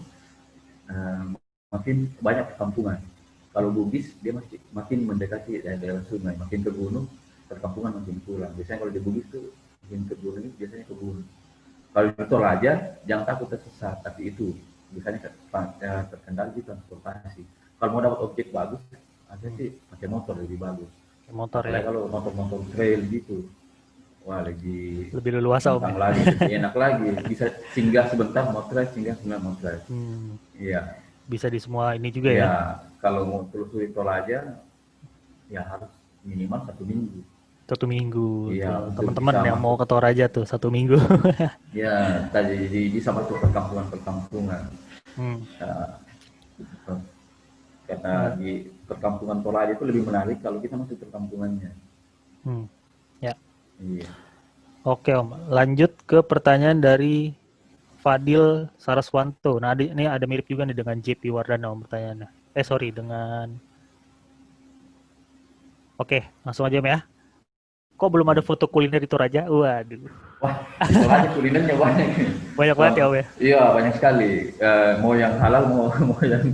eh, makin banyak perkampungan. Kalau Bugis dia masih makin mendekati daerah sungai, makin ke gunung perkampungan makin kurang. Biasanya kalau di Bugis tuh makin ke gunung itu biasanya ke gunung. Kalau di Toraja jangan takut tersesat, tapi itu biasanya terkendali di transportasi. Kalau mau dapat objek bagus, ada sih pakai motor lebih bagus. Motor ya. Apalagi kalau motor-motor trail gitu, wah lebih leluasa Om. gampang lagi, lebih enak lagi. Bisa singgah sebentar motret, singgah sebentar motret. Iya. Bisa di semua ini juga ya. Ya, kalau mau telusuri Toraja, ya harus minimal 1 minggu. 1 minggu. Iya, Teman-teman yang mau ke Toraja tuh 1 minggu. Ya, tadi bisa masuk perkampungan-perkampungan. Karena di perkampungan Toraja itu lebih menarik kalau kita masuk perkampungannya. Ya. Iya. Oke Om, lanjut ke pertanyaan dari Fadil Saraswanto. Nah, ini ada mirip juga nih dengan JP Wardana Om pertanyaannya. Oke, langsung aja Om ya. Kok belum ada foto kuliner di Toraja? Waduh. Wah, di Toraja kulinernya banyak. Banyak banget ya Om ya? Iya, banyak sekali. Mau yang halal, mau yang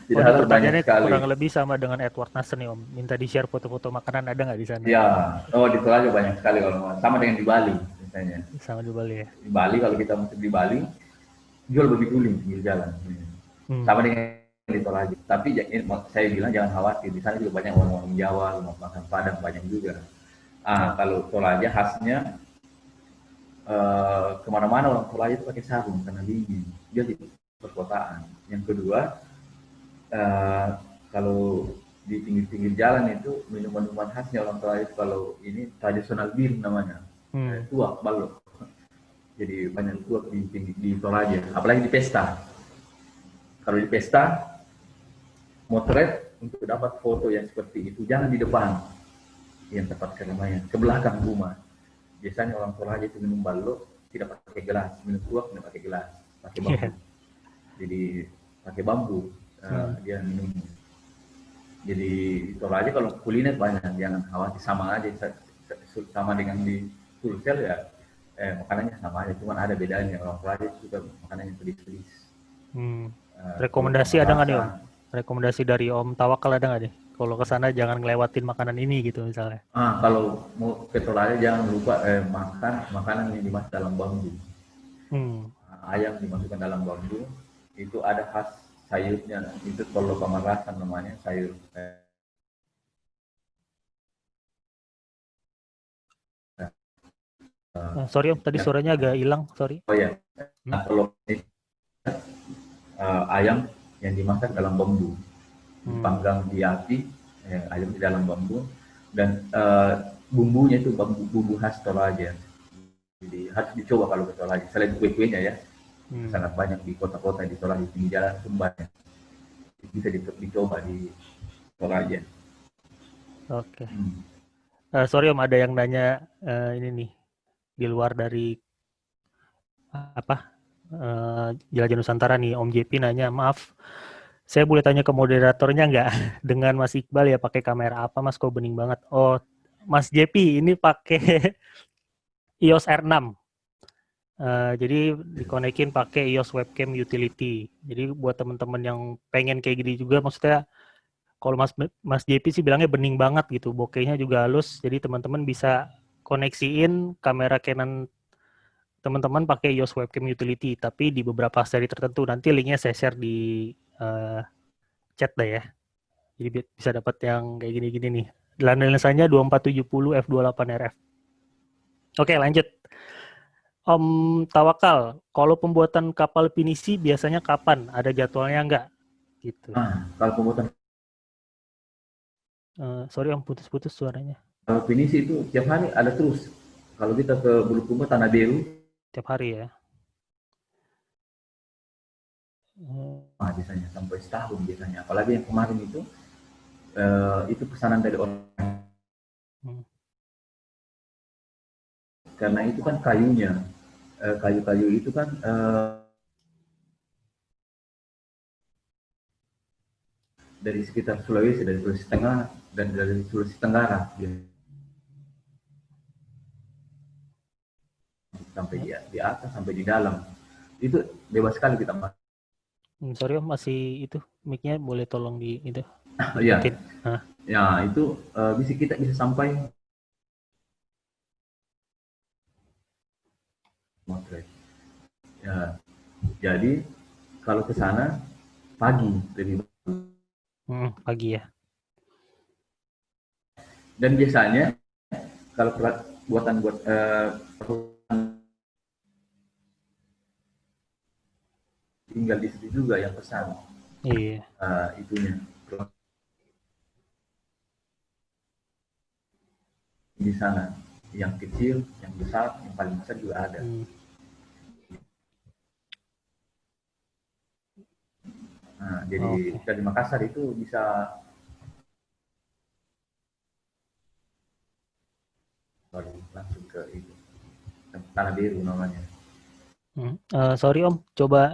tidak halal banyak sekali. Kurang lebih sama dengan Edward Nassen nih Om. Minta di-share foto-foto makanan, ada nggak di sana? Iya, di Toraja banyak sekali kalau mau. Sama dengan di Bali misalnya. Sama di Bali ya? Di Bali kalau kita masuk di Bali, jual babi guling di jalan. Sama dengan di Toraja. Tapi saya bilang jangan khawatir, di sana juga banyak orang-orang Jawa, makan Padang banyak juga. Kalau Toraja khasnya kemana-mana orang Toraja itu pakai sarung karena dingin. Dia di perkotaan. Yang kedua, kalau di pinggir-pinggir jalan itu minuman-minuman khasnya orang Toraja itu kalau ini tradisional bir namanya, tuak balok. Jadi banyak tuak di Toraja, apalagi di pesta. Kalau di pesta, motret untuk dapat foto yang seperti itu jangan di depan yang tempat keramaian, ke belakang rumah. Biasanya orang Toraja itu minum balok tidak pakai gelas, minum tuak tidak pakai gelas, pakai bambu. Jadi pakai bambu dia minum. Jadi di Toraja kalau kuliner banyak, jangan khawatir, sama aja sama dengan di Sulsel ya. Makanannya sama aja, cuma ada bedanya. Orang Toraja suka makanan yang pedis-pedis. Rekomendasi ada nggak nih Om? Rekomendasi dari Om Tawakal ada nggak nih? Kalau ke sana jangan ngelewatin makanan ini gitu misalnya. Kalau mau ke Toraja jangan lupa makan makanan yang dimasak dalam bambu. Ayam dimasukkan dalam bambu, itu ada khas sayurnya, itu tolo pamarasan namanya, sayur. Sorry Om, tadi suaranya agak hilang, sorry. Oh ya, tolo ayam yang dimasak dalam bambu, dipanggang di api, ayam di dalam bambu, dan bumbunya itu bumbu khas Toraja. Jadi harus dicoba kalau ke Toraja. Selain kue-kuenya ya, sangat banyak di kota-kota di Toraja, di jalan pun banyak. Bisa dicoba di Toraja. Oke. Sorry Om, ada yang nanya ini nih di luar dari Jelajah Nusantara nih, Om JP nanya, maaf, saya boleh tanya ke moderatornya nggak? Dengan Mas Iqbal ya pakai kamera apa Mas, kok bening banget? Oh, Mas JP ini pakai EOS R6. Jadi dikonekin pakai EOS Webcam Utility. Jadi buat teman-teman yang pengen kayak gini juga, maksudnya kalau Mas JP sih bilangnya bening banget gitu, bokehnya juga halus. Jadi teman-teman bisa koneksiin kamera Canon teman-teman pakai EOS Webcam Utility, tapi di beberapa seri tertentu. Nanti linknya saya share di chat deh ya. Jadi bisa dapat yang kayak gini-gini nih. Lensanya 2470 f28 RF. Oke, lanjut. Om Tawakal, kalau pembuatan kapal pinisi biasanya kapan? Ada jadwalnya nggak? Gitu. Kalau pembuatan sorry Om, putus-putus suaranya. Kalau pinisi itu tiap hari ada terus. Kalau kita ke Bulukumba, Tanah Biru, tiap hari ya. Biasanya sampai setahun biasanya. Apalagi yang kemarin itu pesanan dari orang. Karena itu kan kayunya, kayu-kayu itu kan dari sekitar Sulawesi, dari Sulawesi Tengah dan dari Sulawesi Tenggara, sampai di atas, sampai di dalam. Itu bebas sekali kita pakai. Sorry Om, masih itu mic-nya boleh tolong di itu. Iya. Ya, itu kita bisa sampai motret. Ya, jadi kalau ke sana pagi lebih pagi ya. Dan biasanya kalau buatan tinggal di situ juga yang pesan. Iya. Itunya di sana, yang kecil, yang besar, yang paling besar juga ada. Nah, jadi dari Makassar itu bisa langsung ke itu, Tanah Biru namanya. Sorry Om, coba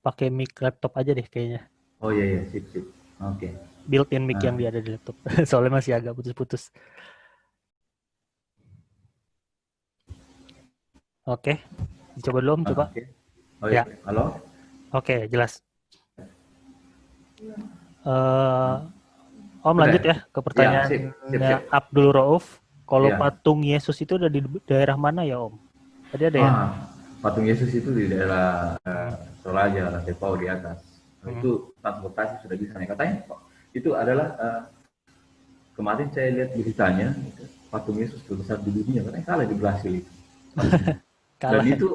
pakai mic laptop aja deh kayaknya. Oh iya, sip. Oke. Built-in mic yang ada di laptop. Soalnya masih agak putus-putus. Oke, coba dulu Om, coba. Okay. Oh iya, ya. Halo? Oke, jelas. Om lanjut ya ke pertanyaan sip. Abdul Rauf. Kalau patung Yesus itu ada di daerah mana ya Om? Tadi ada ya? Patung Yesus itu di daerah Toraja, Lantai Pau di atas. Itu transportasi sudah bisa naik. Katanya itu adalah kemarin saya lihat beritanya, patung Yesus terbesar di dunia. Katanya kalah di Brasil itu. Dan itu,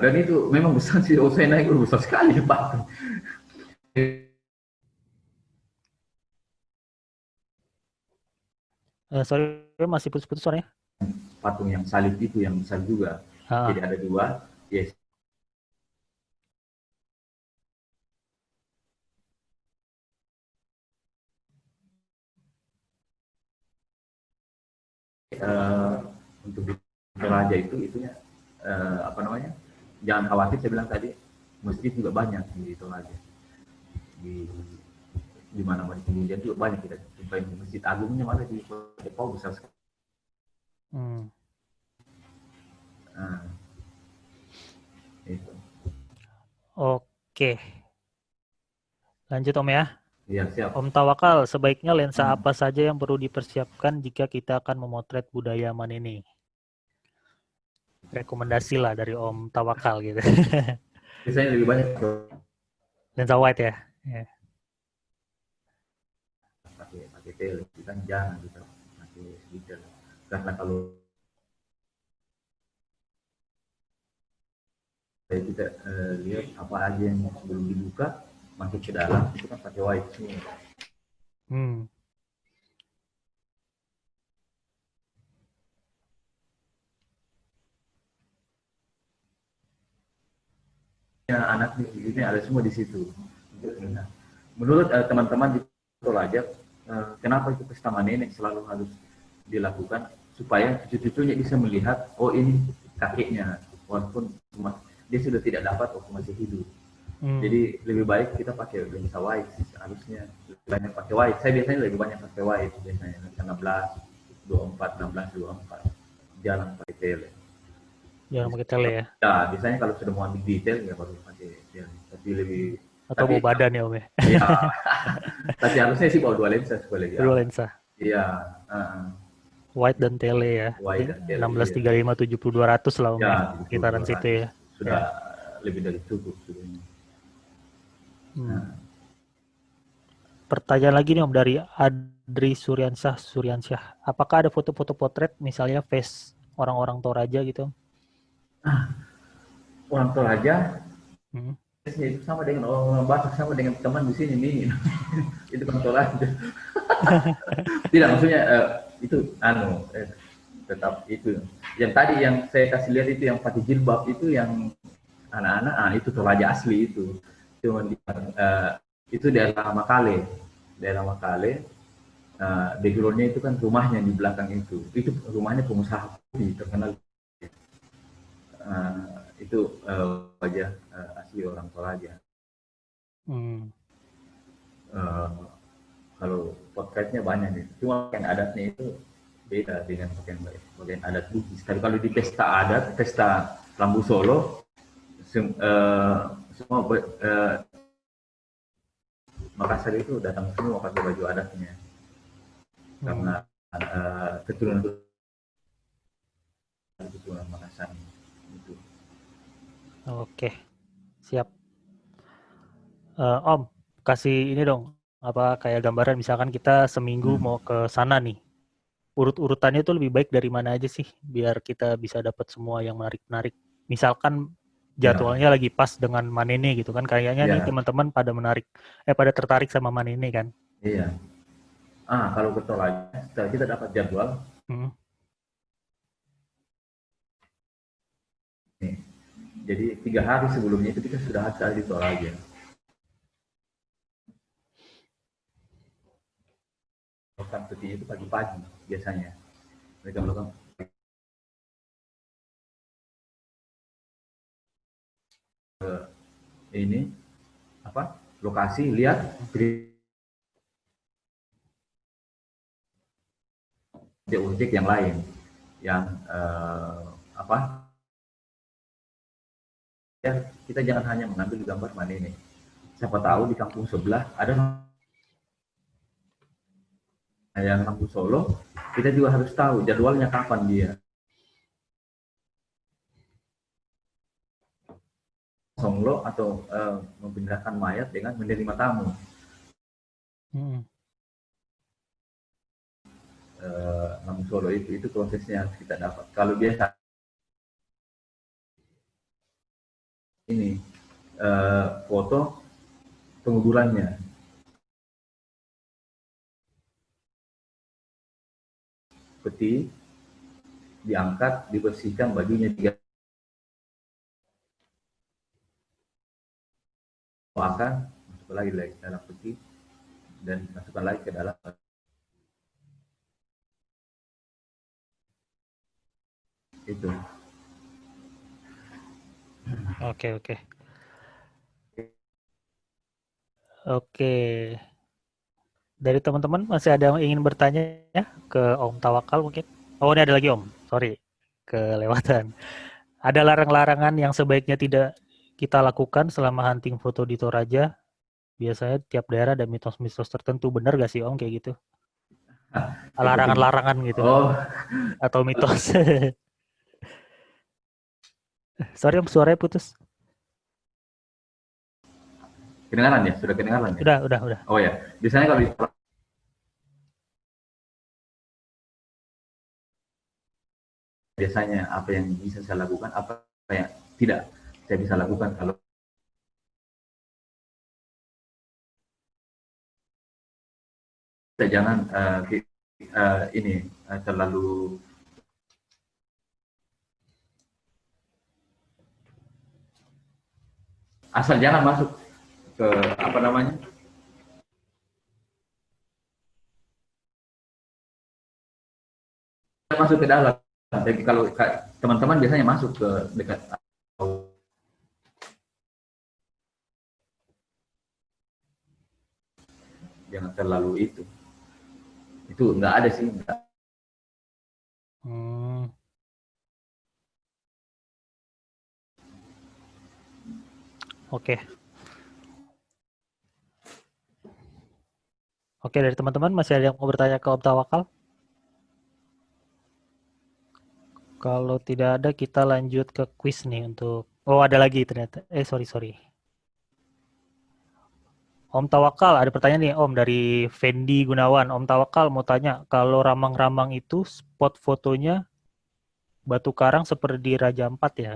dan itu memang besar sih. Saya naik besar sekali patung. Sorry, masih putus-putus suaranya. Patung yang salib itu yang besar juga. Jadi ada dua. Yes. Untuk di Toraja itunya jangan khawatir, saya bilang tadi masjid juga banyak di Toraja, di mana-mana kemudian juga banyak kita jumpai masjid agungnya malah di Depok besar sekali. Itu. Oke, lanjut Om ya. Iya, siap. Om Tawakal, sebaiknya lensa apa saja yang perlu dipersiapkan jika kita akan memotret budaya Manene? Rekomendasi lah dari Om Tawakal gitu. Biasanya lebih banyak lensa wide ya. Pakai tele, kita jangan gitu pakai digital. Karena kalau kita lihat apa aja yang belum dibuka masuk ke dalam, itu kan pakai wide semua. Anak ini ada semua di situ. Menurut teman-teman di Toraja, kenapa itu pesta Manene selalu harus dilakukan supaya cucu-cucunya bisa melihat, oh ini kakeknya, walaupun dia sudah tidak dapat waktu masih hidup. Jadi lebih baik kita pakai lensa wide, harusnya lebih banyak pakai wide. Saya biasanya lebih banyak pakai wide, biasanya 16, 24, 16, 24, jarang pakai tele. Jangan pakai tele ya? Ya, biasanya kalau sudah mau ambil detail ya baru pakai tele. Tapi lebih... Atau bawa badan ya Om ya? Iya. Tapi harusnya sih bawa 2 lensa supaya lebih. 2 lensa? Iya. Wide dan tele ya? Wide dan tele. 16, 35, 70, 200 lah Om ya? Sekitaran situ ya? Sudah lebih dari cukup. Pertanyaan lagi nih Om dari Adri Suryansyah. Apakah ada foto-foto potret misalnya face orang-orang Toraja gitu? Orang Toraja itu sama dengan orang Batak, sama dengan teman di sini nih. Itu kan Toraja. Tidak, maksudnya itu tetap itu. Yang tadi yang saya kasih lihat itu yang pakai jilbab itu yang anak-anak, itu Toraja asli itu. Cuma itu daerah Makale. Daerah Makale, background-nya itu kan rumahnya di belakang itu. Itu rumahnya pengusaha kopi terkenal. Itu wajah asli orang Toraja. Kalau potretnya banyak nih. Cuma pakaian adatnya itu beda dengan pakaian adat Bugis. Tapi kalau di pesta adat, pesta Lambu Solo, semua Makassar itu datang semua pakai baju adatnya. Karena keturunan Makassar itu. Oke, siap. Om, kasih ini dong, apa kayak gambaran misalkan kita seminggu mau ke sana nih. Urut-urutannya tuh lebih baik dari mana aja sih biar kita bisa dapat semua yang menarik-menarik. Misalkan jadwalnya lagi pas dengan Manene gitu kan, kayaknya nih teman-teman pada pada tertarik sama Manene kan. Iya. Kalau ke Toraja, setelah kita dapat jadwal, nih, jadi 3 hari sebelumnya itu kita sudah harus ada di Toraja. Melakukan peti itu pagi-pagi biasanya. Mereka melakukan ini lokasi, lihat objek yang lain yang ya, kita jangan hanya mengambil gambar Manene. Siapa tahu di kampung sebelah ada yang Lampu Solo, kita juga harus tahu jadwalnya kapan dia. Songlo atau memindahkan mayat dengan menerima tamu. Lampu Solo itu prosesnya harus kita dapat. Kalau biasa ini foto penguburannya, peti diangkat, dibersihkan, bajunya akan masuk lagi ke dalam peti dan masukkan lagi ke dalam itu. Oke. Dari teman-teman masih ada yang ingin bertanya ya ke Om Tawakal mungkin? Oh, ini ada lagi Om. Sorry, kelewatan. Ada larangan-larangan yang sebaiknya tidak kita lakukan selama hunting foto di Toraja? Biasanya tiap daerah ada mitos-mitos tertentu. Benar gak sih Om kayak gitu? Larangan-larangan gitu. Atau mitos. Sorry Om, suaranya putus. Kedengaran ya? Sudah kedengaran ya? Udah. Oh ya, biasanya kalau biasanya apa yang bisa saya lakukan, apa yang tidak saya bisa lakukan kalau kita jangan terlalu asal jangan masuk ke masuk ke dalam. Jadi kalau teman-teman biasanya masuk ke dekat jangan terlalu itu nggak ada sih. Oke, dari teman-teman masih ada yang mau bertanya ke Om Tawakal? Kalau tidak ada, kita lanjut ke quiz nih untuk... Oh, ada lagi ternyata. Sorry. Om Tawakal, ada pertanyaan nih Om dari Fendi Gunawan. Om Tawakal mau tanya, kalau Ramang-Ramang itu spot fotonya batu karang seperti Raja Ampat ya?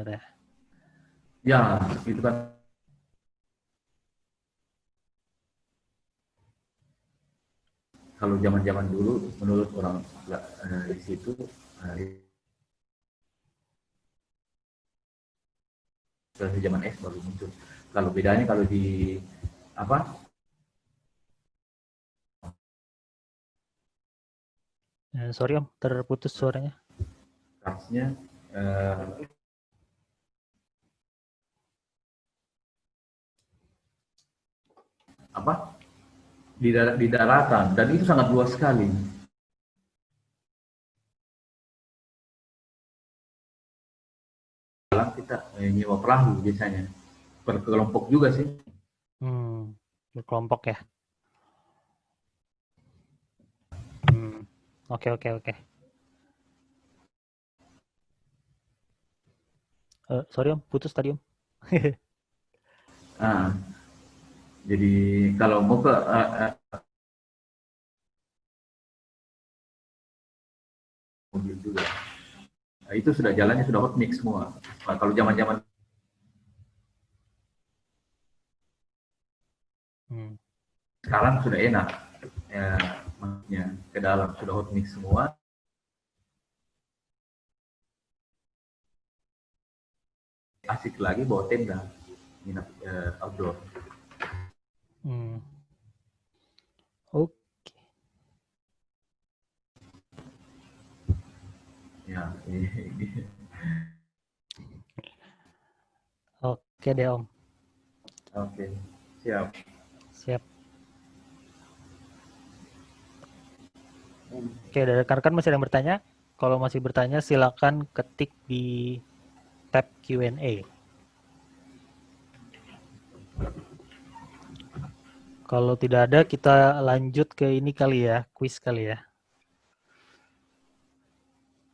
Ya, itu kan kalau zaman-zaman dulu menurut orang di situ dari zaman es baru muncul. Kalau bedanya kalau di apa? Sorry Om, terputus suaranya. Karsnya apa? Di daratan dan itu sangat luas sekali. Dalam kita nyewa perahu biasanya. Berkelompok juga sih. Berkelompok ya. Oke. Sorry Om, putus tadi Om. Nah, jadi kalau mau ke mobil juga. Nah, itu sudah jalannya sudah hot mix semua. Nah, kalau zaman-zaman sekarang sudah enak. Ya, maksudnya ke dalam sudah hot mix semua. Asik lagi bawa tenda, nginap outdoor. Oke. Ya, Oke deh Om. Oke, siap. Oke, dari rekan-rekan masih ada yang bertanya? Kalau masih bertanya, silakan ketik di tab Q&A. Kalau tidak ada, kita lanjut ke ini kali ya, quiz kali ya.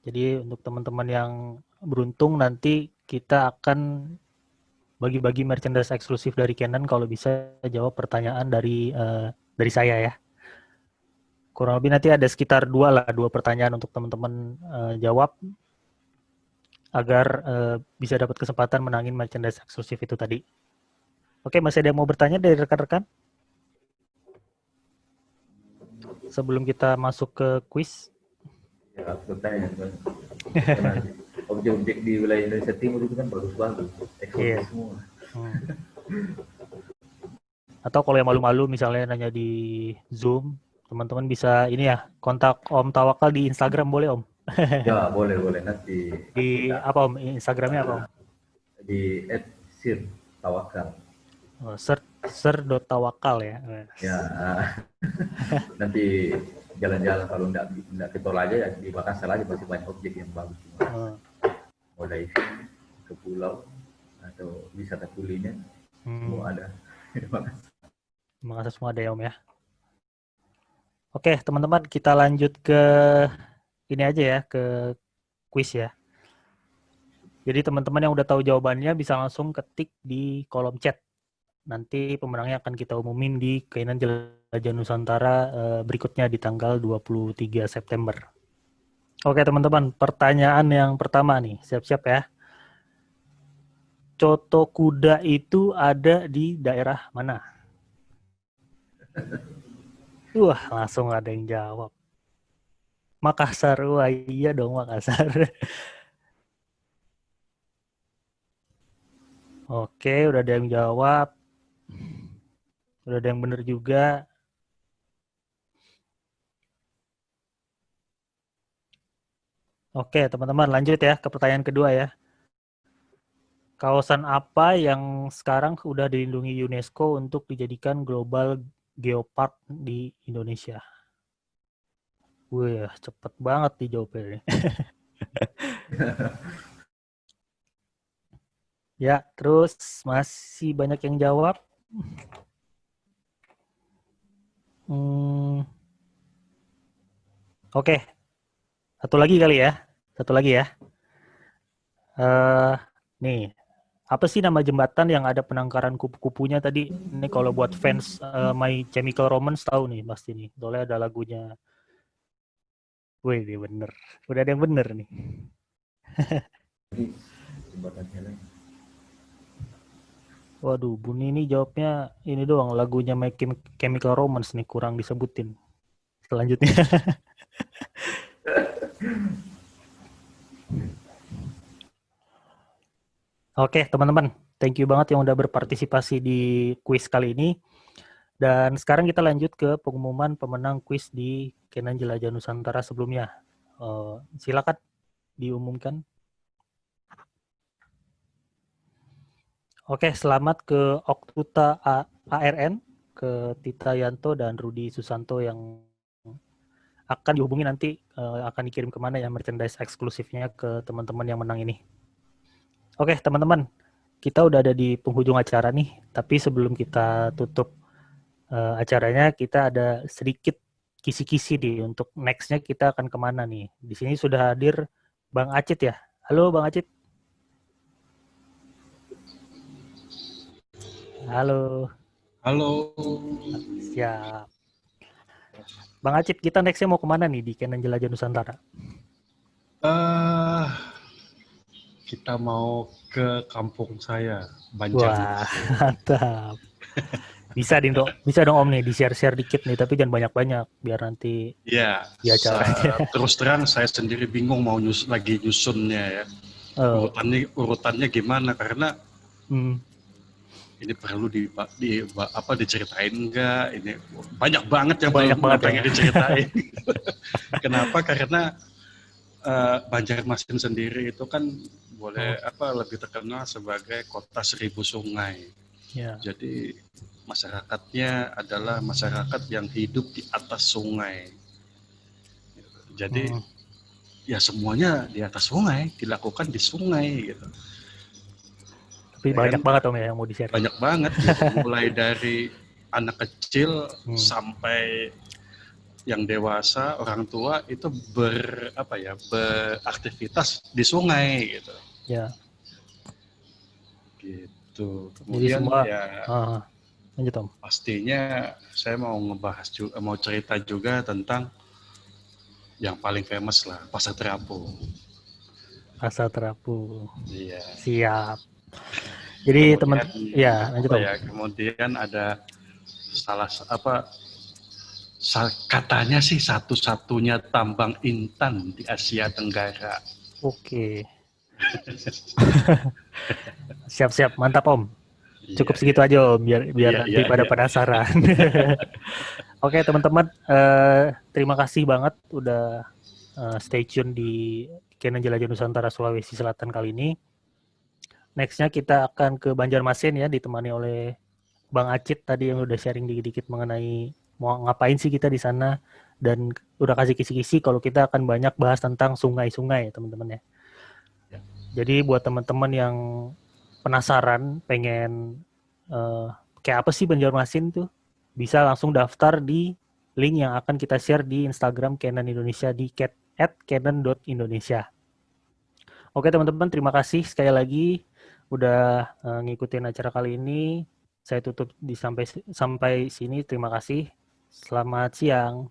Jadi untuk teman-teman yang beruntung nanti kita akan bagi-bagi merchandise eksklusif dari Canon kalau bisa jawab pertanyaan dari saya ya. Kurang lebih nanti ada sekitar dua pertanyaan untuk teman-teman jawab agar bisa dapat kesempatan menangin merchandise eksklusif itu tadi. Oke, masih ada yang mau bertanya dari rekan-rekan? Sebelum kita masuk ke quiz. Ya, bertanya. Objek-objek di wilayah Indonesia Timur itu kan bagus-bagus, eksotis semua. Atau kalau yang malu-malu misalnya nanya di Zoom, teman-teman bisa ini ya, kontak Om Tawakal di Instagram boleh Om? Ya, boleh nanti. Di apa Om? Instagramnya apa Om? Di @sir_tawakal. Sir.tawakal ya. Ya, nanti jalan-jalan kalau enggak ke Tol aja ya di Makassar aja masih banyak objek yang bagus. Mulai ke pulau atau wisata kuliner semua ada. Terima kasih semua ada ya Om ya. Oke teman-teman, kita lanjut ke ini aja ya, ke quiz ya. Jadi teman-teman yang udah tahu jawabannya bisa langsung ketik di kolom chat. Nanti pemenangnya akan kita umumin di Kainan Jelajah Nusantara berikutnya di tanggal 23 September. Oke teman-teman, pertanyaan yang pertama nih, siap-siap ya. Coto kuda itu ada di daerah mana? Wah, langsung ada yang jawab. Makassar, wah iya dong Makassar. Oke, udah ada yang jawab. Udah ada yang benar juga. Oke, teman-teman lanjut ya ke pertanyaan kedua ya. Kawasan apa yang sekarang udah dilindungi UNESCO untuk dijadikan Global Geopark di Indonesia? Wih, cepet banget dijawabnya. Ya, terus masih banyak yang jawab. Oke, satu lagi kali ya. Satu lagi ya. Nih, apa sih nama jembatan yang ada penangkaran kupu-kupunya tadi? Ini kalau buat fans My Chemical Romance tahu nih pasti nih. Soalnya ada lagunya. Wih, ini bener. Udah ada yang bener nih. Waduh, Buni ini jawabnya ini doang. Lagunya My Chemical Romance nih kurang disebutin. Selanjutnya. Oke, teman-teman. Thank you banget yang udah berpartisipasi di kuis kali ini. Dan sekarang kita lanjut ke pengumuman pemenang kuis di Kenan Jelajah Nusantara sebelumnya. Silakan diumumkan. Oke, selamat ke Oktuta ARN, ke Tita Yanto dan Rudi Susanto yang akan dihubungi nanti, akan dikirim kemana ya merchandise eksklusifnya ke teman-teman yang menang ini. Oke, teman-teman, kita udah ada di penghujung acara nih, tapi sebelum kita tutup acaranya, kita ada sedikit kisi-kisi nih untuk next-nya kita akan kemana nih. Di sini sudah hadir Bang Acit ya. Halo Bang Acit. Halo. Halo. Siap. Bang Acit, kita next-nya mau kemana nih di Kenan Jelajah Nusantara? Kita mau ke kampung saya, Wah, Banjarmasin. mantap. Bisa dong Om nih, di-share-share dikit nih, tapi jangan banyak-banyak, biar nanti Ya, di acaranya. terus terang saya sendiri bingung mau lagi nyusunnya ya. Urutannya gimana, karena ini perlu diceritain enggak? Ini banyak banget yang pengen diceritain. Kenapa? Karena Banjarmasin sendiri itu kan lebih terkenal sebagai kota 1000 sungai. Ya. Jadi masyarakatnya adalah masyarakat yang hidup di atas sungai. Jadi ya semuanya di atas sungai, dilakukan di sungai gitu. Tapi banyak banget Om ya yang mau di-share. Banyak banget gitu. Mulai dari anak kecil sampai yang dewasa, orang tua itu beraktivitas di sungai gitu. Ya. Gitu. jadi Kemudian semua, lanjut Om. Pastinya saya mau cerita juga tentang yang paling famous lah, Pasar Terapung. Pasar Terapung. Iya. Siap. Jadi lanjut Om. Kemudian ada katanya sih satu-satunya tambang intan di Asia Tenggara. Oke. Siap-siap, mantap Om. Cukup segitu aja Om, biar nanti pada penasaran. Oke teman-teman, terima kasih banget udah stay tune di Kenan Jelajah Nusantara Sulawesi Selatan kali ini. Next-nya kita akan ke Banjarmasin ya, ditemani oleh Bang Acit tadi yang udah sharing dikit-dikit mengenai mau ngapain sih kita di sana, dan udah kasih kisi-kisi kalau kita akan banyak bahas tentang sungai-sungai ya teman-teman ya. Jadi buat teman-teman yang penasaran pengen kayak apa sih Banjarmasin tuh, bisa langsung daftar di link yang akan kita share di Instagram Kenan Indonesia di @kenan.indonesia. Oke teman-teman, terima kasih sekali lagi udah ngikutin acara kali ini. Saya tutup sampai sini. Terima kasih. Selamat siang.